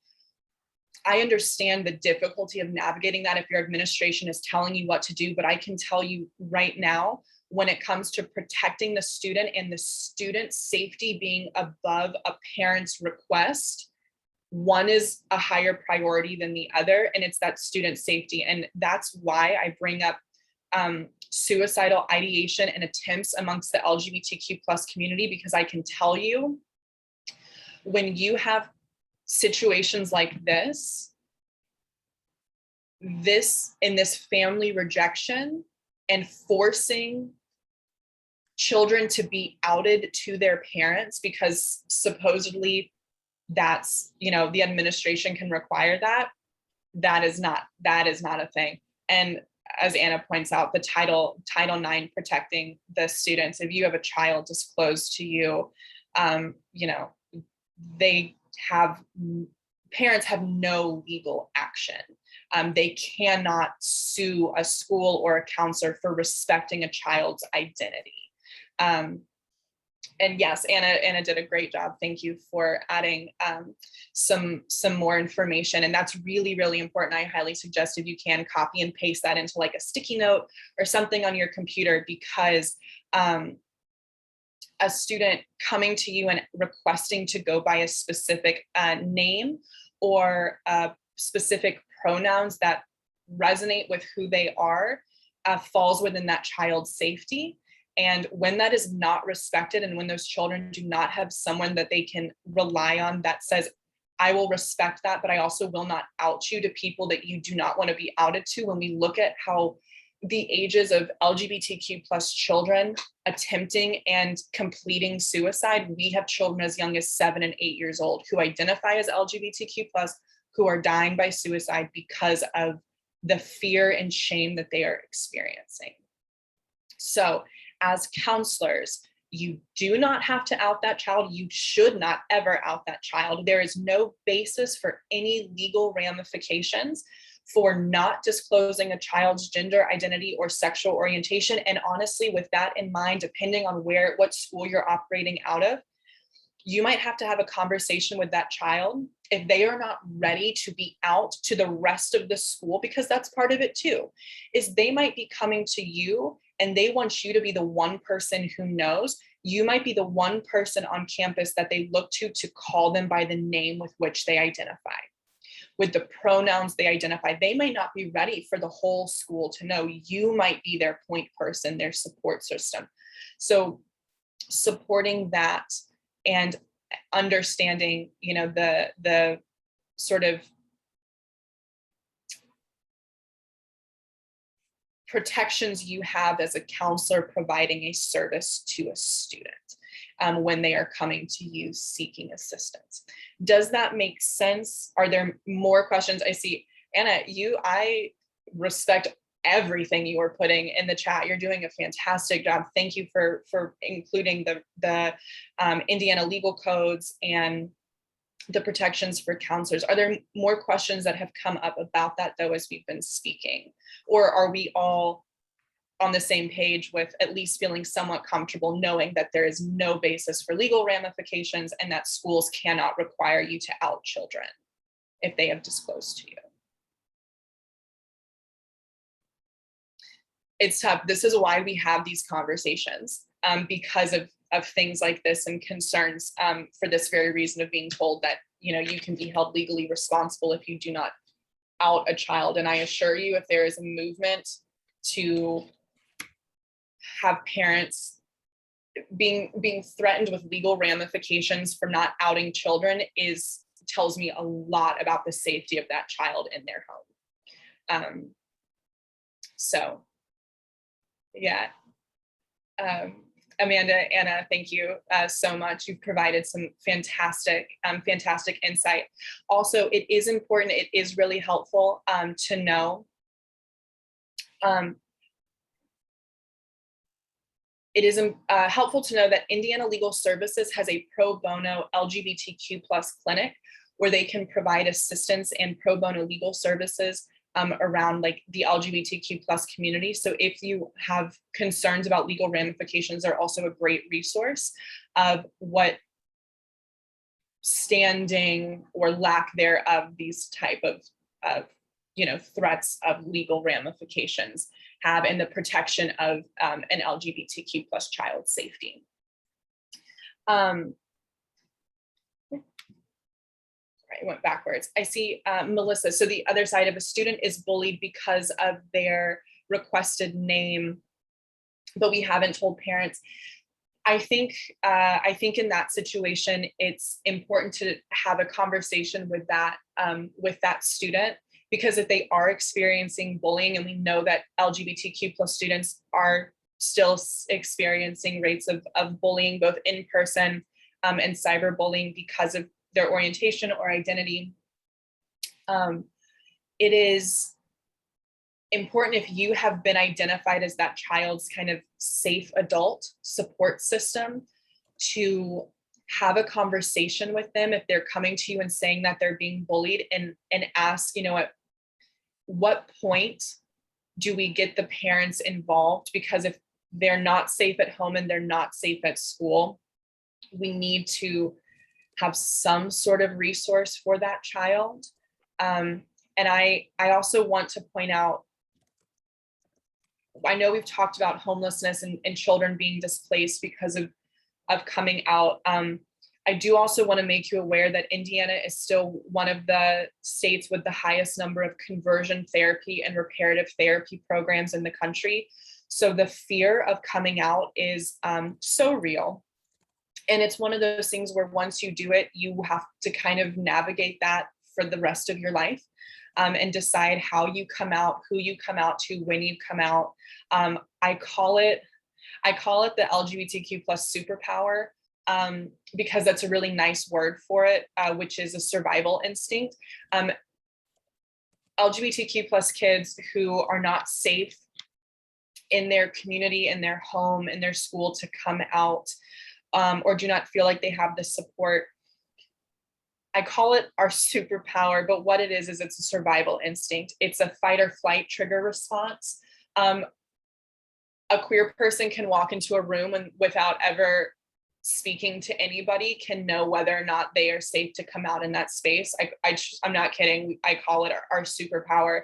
I understand the difficulty of navigating that if your administration is telling you what to do. But I can tell you right now, when it comes to protecting the student and the student's safety being above a parent's request, one is a higher priority than the other, and it's that student safety. And that's why I bring up suicidal ideation and attempts amongst the LGBTQ plus community, because I can tell you, when you have situations like this family rejection and forcing children to be outed to their parents because supposedly that's, the administration can require that is not a thing. And as Anna points out, the Title IX protecting the students, if you have a child disclosed to you, parents have no legal action. They cannot sue a school or a counselor for respecting a child's identity. And yes, Anna did a great job. Thank you for adding some more information. And that's really, really important. I highly suggest if you can copy and paste that into like a sticky note or something on your computer, because a student coming to you and requesting to go by a specific name or specific pronouns that resonate with who they are falls within that child's safety. And when that is not respected, and when those children do not have someone that they can rely on that says, I will respect that, but I also will not out you to people that you do not want to be outed to. When we look at how the ages of LGBTQ plus children attempting and completing suicide. We have children as young as 7 and 8 years old who identify as LGBTQ plus, who are dying by suicide because of the fear and shame that they are experiencing. So as counselors, you do not have to out that child. You should not ever out that child. There is no basis for any legal ramifications for not disclosing a child's gender identity or sexual orientation. And honestly, with that in mind, depending on what school you're operating out of, you might have to have a conversation with that child if they are not ready to be out to the rest of the school, because that's part of it too, is they might be coming to you and they want you to be the one person who knows. You might be the one person on campus that they look to call them by the name with which they identify, with the pronouns they identify. They might not be ready for the whole school to know. You might be their point person, their support system. So supporting that and understanding, you know, the sort of protections you have as a counselor providing a service to a student when they are coming to you seeking assistance. Does that make sense? Are there more questions? I see, Anna, I respect everything you are putting in the chat. You're doing a fantastic job. Thank you for including the Indiana legal codes and the protections for counselors. Are there more questions that have come up about that though as we've been speaking? Or are we all on the same page with at least feeling somewhat comfortable knowing that there is no basis for legal ramifications and that schools cannot require you to out children if they have disclosed to you? It's tough. This is why we have these conversations, because of things like this and concerns, for this very reason of being told that, you know, you can be held legally responsible if you do not out a child. And I assure you, if there is a movement to have parents being threatened with legal ramifications for not outing children, tells me a lot about the safety of that child in their home. So yeah. Amanda, Anna, thank you so much. You've provided some fantastic insight. Also, it is important, it is really helpful to know. It is helpful to know that Indiana Legal Services has a pro bono LGBTQ plus clinic where they can provide assistance and pro bono legal services around like the LGBTQ plus community. So if you have concerns about legal ramifications, they're also a great resource of what standing or lack thereof these type of you know, threats of legal ramifications have in the protection of an LGBTQ plus child safety. It went backwards. I see Melissa. So the other side of a student is bullied because of their requested name, but we haven't told parents. I think in that situation, it's important to have a conversation with that student, because if they are experiencing bullying, and we know that LGBTQ plus students are still experiencing rates of bullying, both in person and cyberbullying because of their orientation or identity. It is important, if you have been identified as that child's kind of safe adult support system, to have a conversation with them if they're coming to you and saying that they're being bullied, and ask, you know, at what point do we get the parents involved? Because if they're not safe at home and they're not safe at school, we need to have some sort of resource for that child. And I also want to point out, I know we've talked about homelessness and children being displaced because of coming out. I do also want to make you aware that Indiana is still one of the states with the highest number of conversion therapy and reparative therapy programs in the country. So the fear of coming out is so real. And it's one of those things where once you do it, you have to kind of navigate that for the rest of your life. and decide how you come out, who you come out to, when you come out. I call it the LGBTQ plus superpower, because that's a really nice word for it, which is a survival instinct. LGBTQ plus kids who are not safe in their community, in their home, in their school to come out, or do not feel like they have the support. I call it our superpower, but what it is it's a survival instinct. It's a fight or flight trigger response. A queer person can walk into a room and without ever speaking to anybody can know whether or not they are safe to come out in that space. I'm not kidding. I call it our superpower.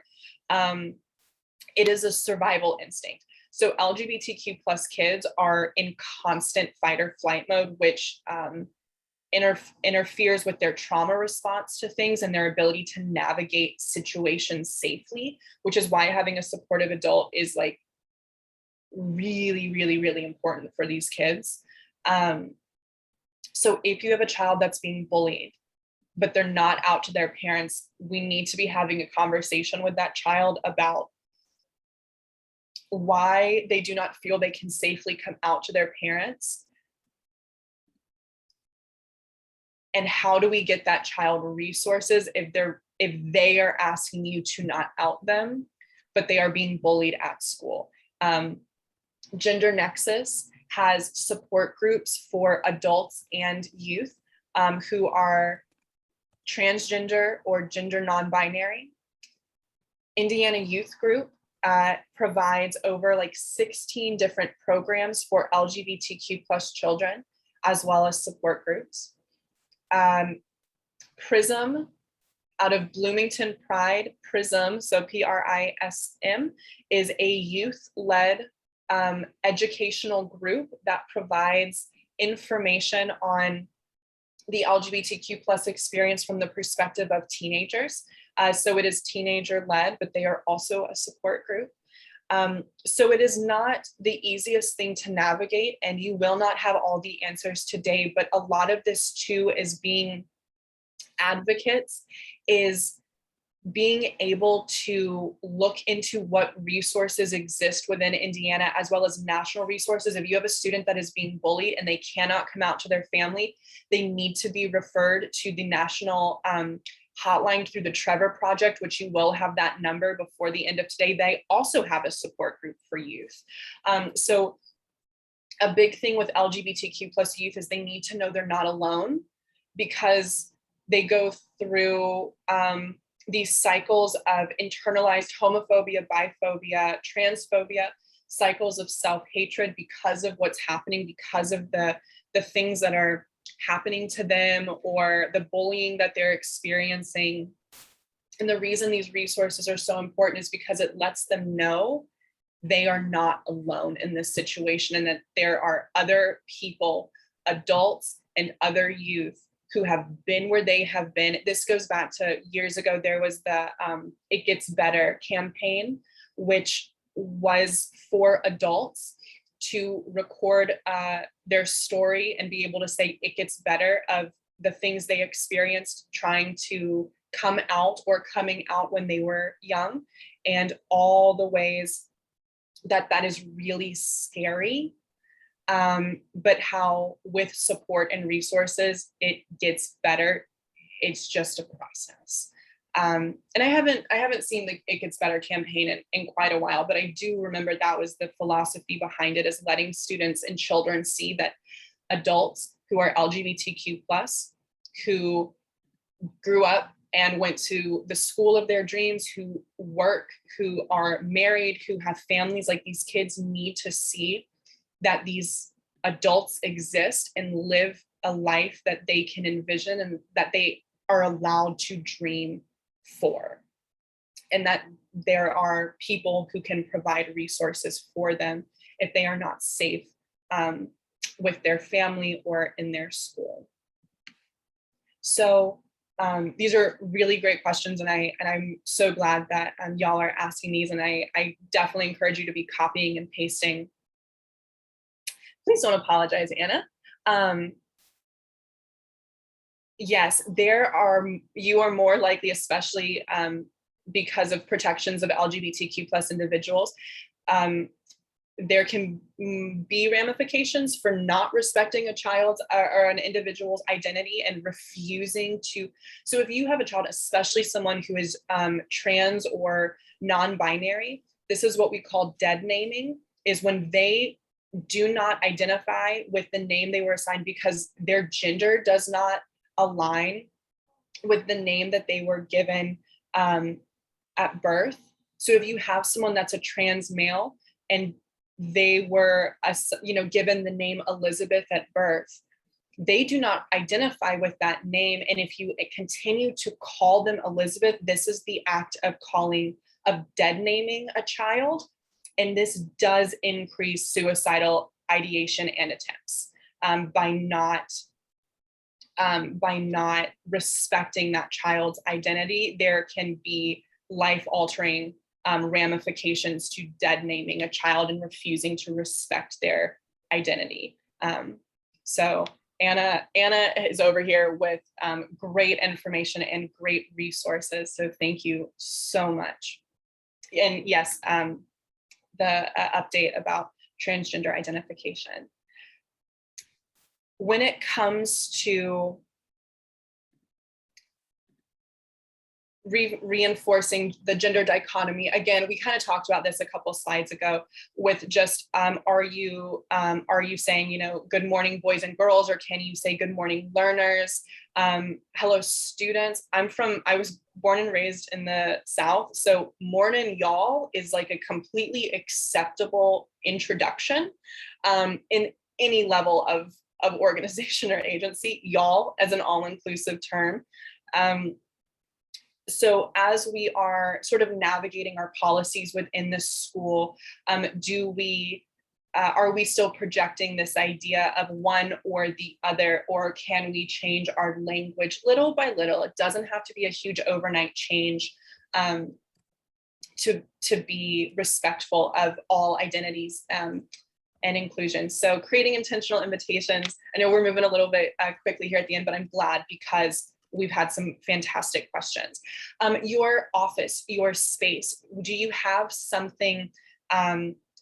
It is a survival instinct. So LGBTQ plus kids are in constant fight or flight mode, which interferes with their trauma response to things and their ability to navigate situations safely, which is why having a supportive adult is like really, really, really important for these kids. So if you have a child that's being bullied, but they're not out to their parents, we need to be having a conversation with that child about why they do not feel they can safely come out to their parents. And how do we get that child resources if they are asking you to not out them, but they are being bullied at school? Gender Nexus has support groups for adults and youth who are transgender or gender non-binary. Indiana Youth Group provides over like 16 different programs for LGBTQ plus children, as well as support groups. PRISM out of Bloomington Pride, PRISM, so PRISM, is a youth-led educational group that provides information on the LGBTQ plus experience from the perspective of teenagers. So it is teenager-led, but they are also a support group. So it is not the easiest thing to navigate, and you will not have all the answers today, but a lot of this too is being advocates, is being able to look into what resources exist within Indiana, as well as national resources. If you have a student that is being bullied and they cannot come out to their family, they need to be referred to the national hotline through the Trevor Project, which you will have that number before the end of today. They also have a support group for youth. So a big thing with LGBTQ plus youth is they need to know they're not alone, because they go through these cycles of internalized homophobia, biphobia, transphobia, cycles of self-hatred because of what's happening, because of the things that are happening to them or the bullying that they're experiencing. And the reason these resources are so important is because it lets them know they are not alone in this situation, and that there are other people, adults and other youth, who have been where they have been. This goes back to years ago. There was the It Gets Better campaign, which was for adults to record their story and be able to say it gets better of the things they experienced trying to come out or coming out when they were young, and all the ways that that is really scary. But how with support and resources, it gets better. It's just a process. And I haven't seen the It Gets Better campaign in quite a while, but I do remember that was the philosophy behind it, is letting students and children see that adults who are LGBTQ plus, who grew up and went to the school of their dreams, who work, who are married, who have families, like these kids need to see that these adults exist and live a life that they can envision and that they are allowed to dream for, and that there are people who can provide resources for them if they are not safe with their family or in their school. So these are really great questions, and I'm so glad that y'all are asking these, and I definitely encourage you to be copying and pasting. Please don't apologize, Anna. Yes, you are more likely, especially because of protections of LGBTQ plus individuals, there can be ramifications for not respecting a child's or an individual's identity and refusing to. So if you have a child, especially someone who is trans or non-binary, this is what we call dead naming, is when they do not identify with the name they were assigned because their gender does not align with the name that they were given at birth. So if you have someone that's a trans male and they were, given the name Elizabeth at birth, they do not identify with that name. And if you continue to call them Elizabeth, this is the act of dead naming a child. And this does increase suicidal ideation and attempts by not respecting that child's identity. There can be life-altering ramifications to dead naming a child and refusing to respect their identity. So Anna is over here with great information and great resources. So thank you so much. And yes, the update about transgender identification. When it comes to reinforcing the gender dichotomy, again, we kind of talked about this a couple slides ago with just, are you saying, good morning, boys and girls, or can you say good morning, learners? Hello, students. I was born and raised in the South, so morning, y'all is like a completely acceptable introduction in any level of organization or agency, y'all as an all-inclusive term. So as we are sort of navigating our policies within the school, are we still projecting this idea of one or the other, or can we change our language little by little? It doesn't have to be a huge overnight change to be respectful of all identities and inclusion. So creating intentional invitations. I know we're moving a little bit quickly here at the end, but I'm glad because we've had some fantastic questions. Your office, your space, do you have something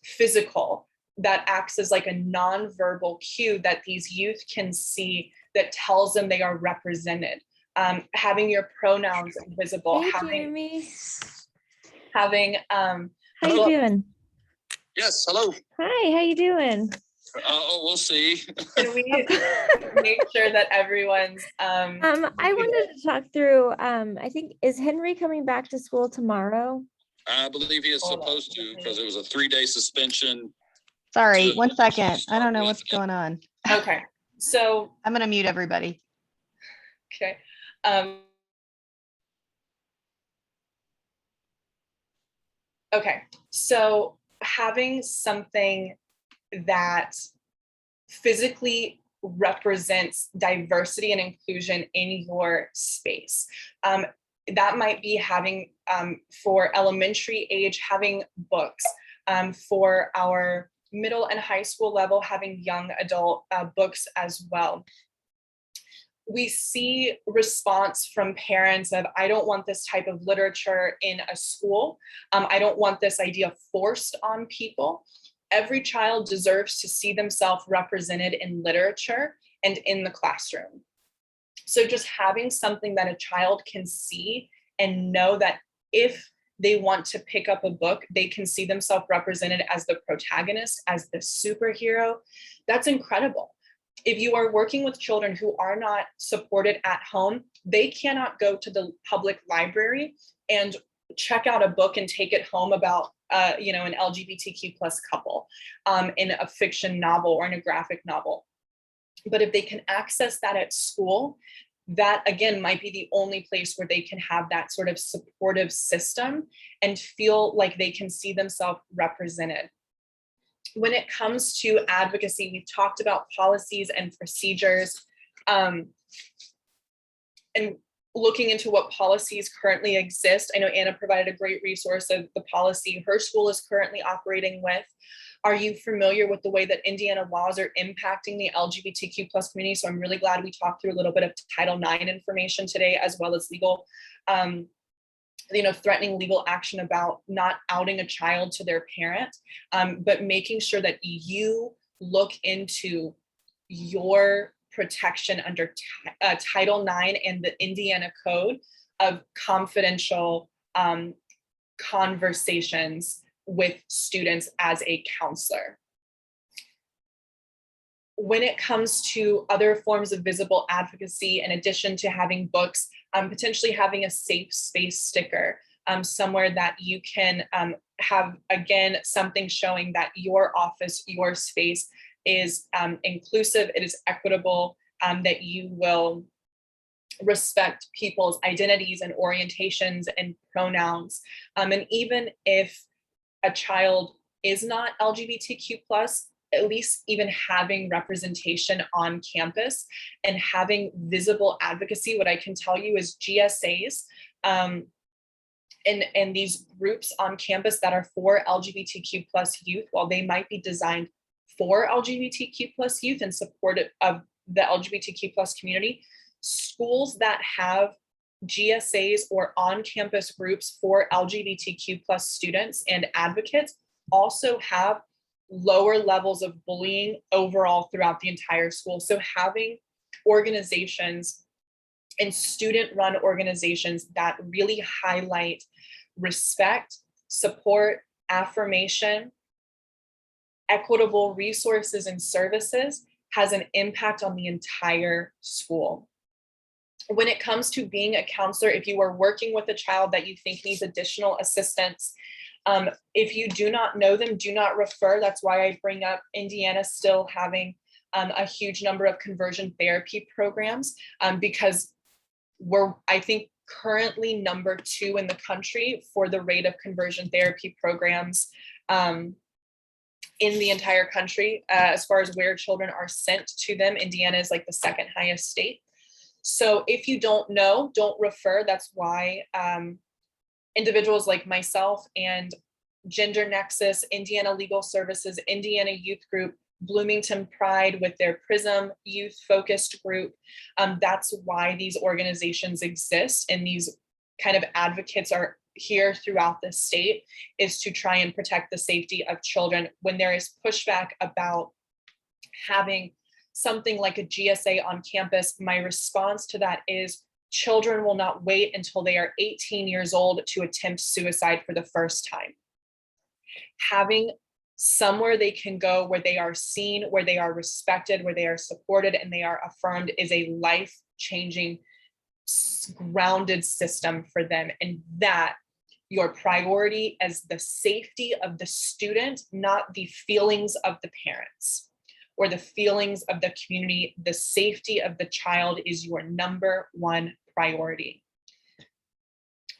physical that acts as like a nonverbal cue that these youth can see that tells them they are represented? Having your pronouns visible, Hey, having Jeremy. How you doing? Yes, hello. Hi, how you doing? We'll see. Can we make sure that everyone's I wanted to talk through, I think, is Henry coming back to school tomorrow? I believe he is supposed to, because it was a 3-day suspension. Sorry, 1 second. I don't know what's going on. Okay, so I'm gonna mute everybody. okay. Okay, so having something that physically represents diversity and inclusion in your space. That might be having, for elementary age, having books, for our middle and high school level, having young adult books as well. We see response from parents of, I don't want this type of literature in a school. I don't want this idea forced on people. Every child deserves to see themselves represented in literature and in the classroom. So just having something that a child can see and know that if they want to pick up a book, they can see themselves represented as the protagonist, as the superhero, that's incredible. If you are working with children who are not supported at home, they cannot go to the public library and check out a book and take it home about an LGBTQ plus couple in a fiction novel or in a graphic novel. But if they can access that at school, that again might be the only place where they can have that sort of supportive system and feel like they can see themselves represented. When it comes to advocacy, we've talked about policies and procedures, and looking into what policies currently exist. I know Anna provided a great resource of the policy her school is currently operating with. Are you familiar with the way that Indiana laws are impacting the LGBTQ plus community? So I'm really glad we talked through a little bit of Title IX information today, as well as legal threatening legal action about not outing a child to their parent, but making sure that you look into your protection under Title IX and the Indiana Code of confidential conversations with students as a counselor. When it comes to other forms of visible advocacy, in addition to having books, potentially having a safe space sticker somewhere that you can have, again, something showing that your office, your space is inclusive, it is equitable, that you will respect people's identities and orientations and pronouns. And even if a child is not LGBTQ+, at least even having representation on campus and having visible advocacy, what I can tell you is GSAs and these groups on campus that are for LGBTQ+ youth, while they might be designed for LGBTQ+ youth and supportive of the LGBTQ+ community, schools that have GSAs or on-campus groups for LGBTQ+ students and advocates also have lower levels of bullying overall throughout the entire school. So having organizations and student-run organizations that really highlight respect, support, affirmation, equitable resources and services has an impact on the entire school. When it comes to being a counselor, if you are working with a child that you think needs additional assistance, if you do not know them, do not refer. That's why I bring up Indiana still having a huge number of conversion therapy programs, because we're, I think, currently number 2 in the country for the rate of conversion therapy programs in the entire country. As far as where children are sent to them, Indiana is like the 2nd highest state. So if you don't know, don't refer. That's why individuals like myself and Gender Nexus, Indiana Legal Services, Indiana Youth Group, Bloomington Pride with their PRISM youth focused group. That's why these organizations exist, and these kind of advocates are here throughout the state, is to try and protect the safety of children. When there is pushback about having something like a GSA on campus, my response to that is children will not wait until they are 18 years old to attempt suicide for the first time. Having somewhere they can go where they are seen, where they are respected, where they are supported, and they are affirmed is a life-changing, grounded system for them. And that your priority as the safety of the student, not the feelings of the parents or the feelings of the community. The safety of the child is your number 1 priority.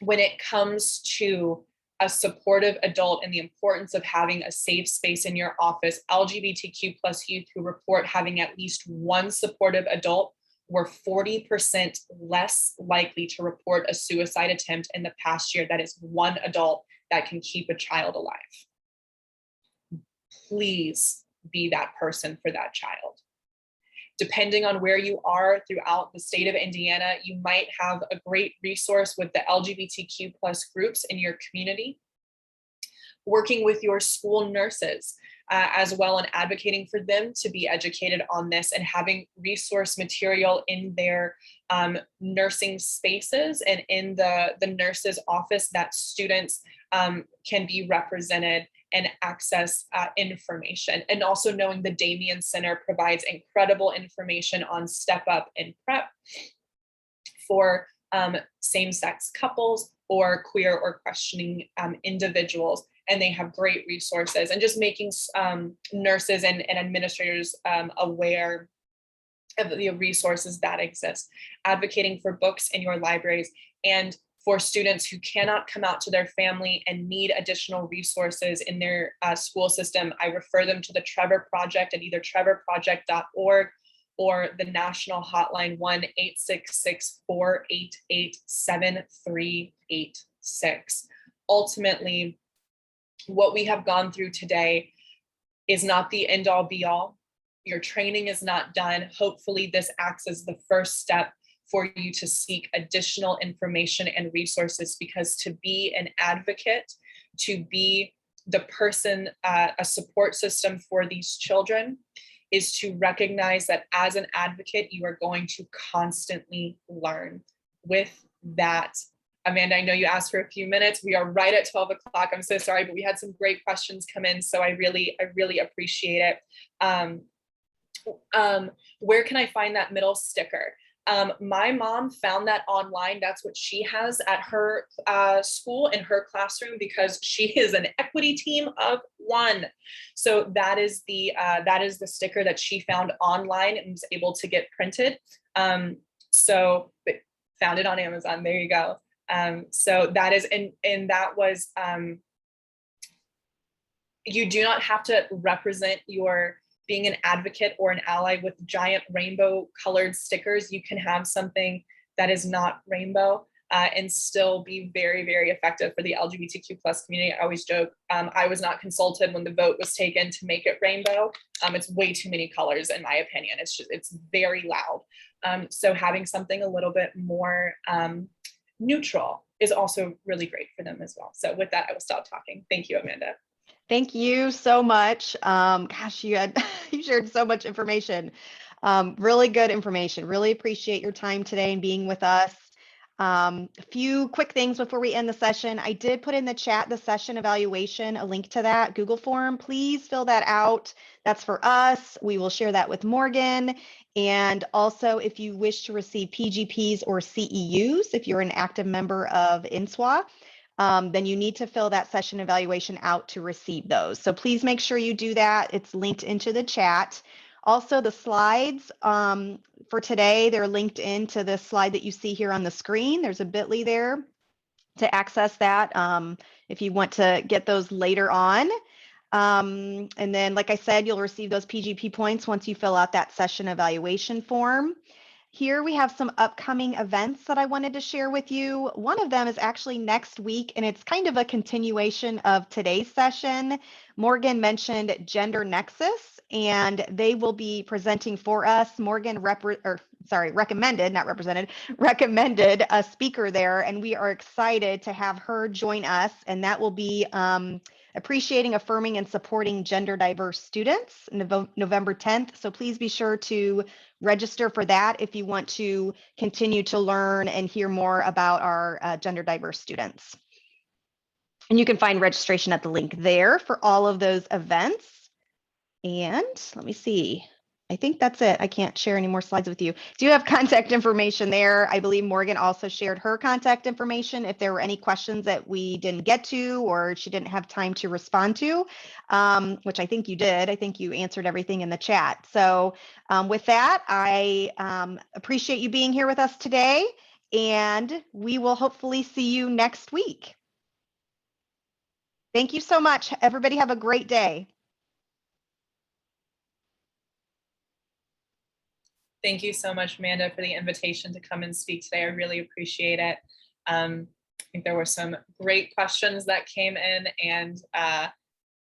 When it comes to a supportive adult and the importance of having a safe space in your office, LGBTQ+ youth who report having at least 1 supportive adult were 40% less likely to report a suicide attempt in the past year. That is 1 adult that can keep a child alive. Please be that person for that child. Depending on where you are throughout the state of Indiana, you might have a great resource with the LGBTQ+ groups in your community, working with your school nurses as well, and advocating for them to be educated on this and having resource material in their nursing spaces and in the nurse's office that students can be represented and access information. And also knowing the Damien Center provides incredible information on Step Up and PrEP for same-sex couples or queer or questioning individuals. And they have great resources, and just making nurses and administrators aware of the resources that exist, advocating for books in your libraries, and for students who cannot come out to their family and need additional resources in their school system, I refer them to the Trevor Project at either trevorproject.org or the national hotline 1-866-488-7386. Ultimately, what we have gone through today is not the end all be all. Your training is not done. Hopefully this acts as the first step for you to seek additional information and resources, because to be an advocate, to be the person, a support system for these children, is to recognize that as an advocate, you are going to constantly learn. With that, Amanda, I know you asked for a few minutes. We are right at 12 o'clock. I'm so sorry, but we had some great questions come in, so I really appreciate it. Where can I find that middle sticker? My mom found that online. That's what she has at her school, in her classroom, because she is an equity team of one. So that is the sticker that she found online and was able to get printed. So found it on Amazon. There you go. So that is, and that was, you do not have to represent your being an advocate or an ally with giant rainbow colored stickers. You can have something that is not rainbow and still be very, very effective for the LGBTQ plus community. I always joke, I was not consulted when the vote was taken to make it rainbow. It's way too many colors in my opinion. It's very loud. So having something a little bit more neutral is also really great for them as well. So with that, I will stop talking. Thank you, Amanda. Thank you so much. Gosh, you shared so much information. Really good information. Really appreciate your time today and being with us. A few quick things before we end the session. I did put in the chat the session evaluation, a link to that Google form. Please fill that out. That's for us. We will share that with Morgan. And also, if you wish to receive PGPs or CEUs, if you're an active member of INSWA, then you need to fill that session evaluation out to receive those. So please make sure you do that. It's linked into the chat. Also, the slides for today, they're linked into the slide that you see here on the screen. There's a bit.ly there to access that if you want to get those later on. And then, like I said, you'll receive those PGP points once you fill out that session evaluation form. Here we have some upcoming events that I wanted to share with you. One of them is actually next week, and it's kind of a continuation of today's session. Morgan mentioned Gender Nexus, and they will be presenting for us. Morgan recommended, not represented, recommended a speaker there, and we are excited to have her join us, and that will be appreciating, affirming, and supporting gender diverse students, November 10th. So please be sure to register for that if you want to continue to learn and hear more about our gender diverse students. And you can find registration at the link there for all of those events. And let me see. I think that's it. I can't share any more slides with you. Do you have contact information there? I believe Morgan also shared her contact information if there were any questions that we didn't get to or she didn't have time to respond to, which I think you did. I think you answered everything in the chat. So with that, I appreciate you being here with us today, and we will hopefully see you next week. Thank you so much. Everybody have a great day. Thank you so much, Amanda, for the invitation to come and speak today. I really appreciate it. I think there were some great questions that came in, and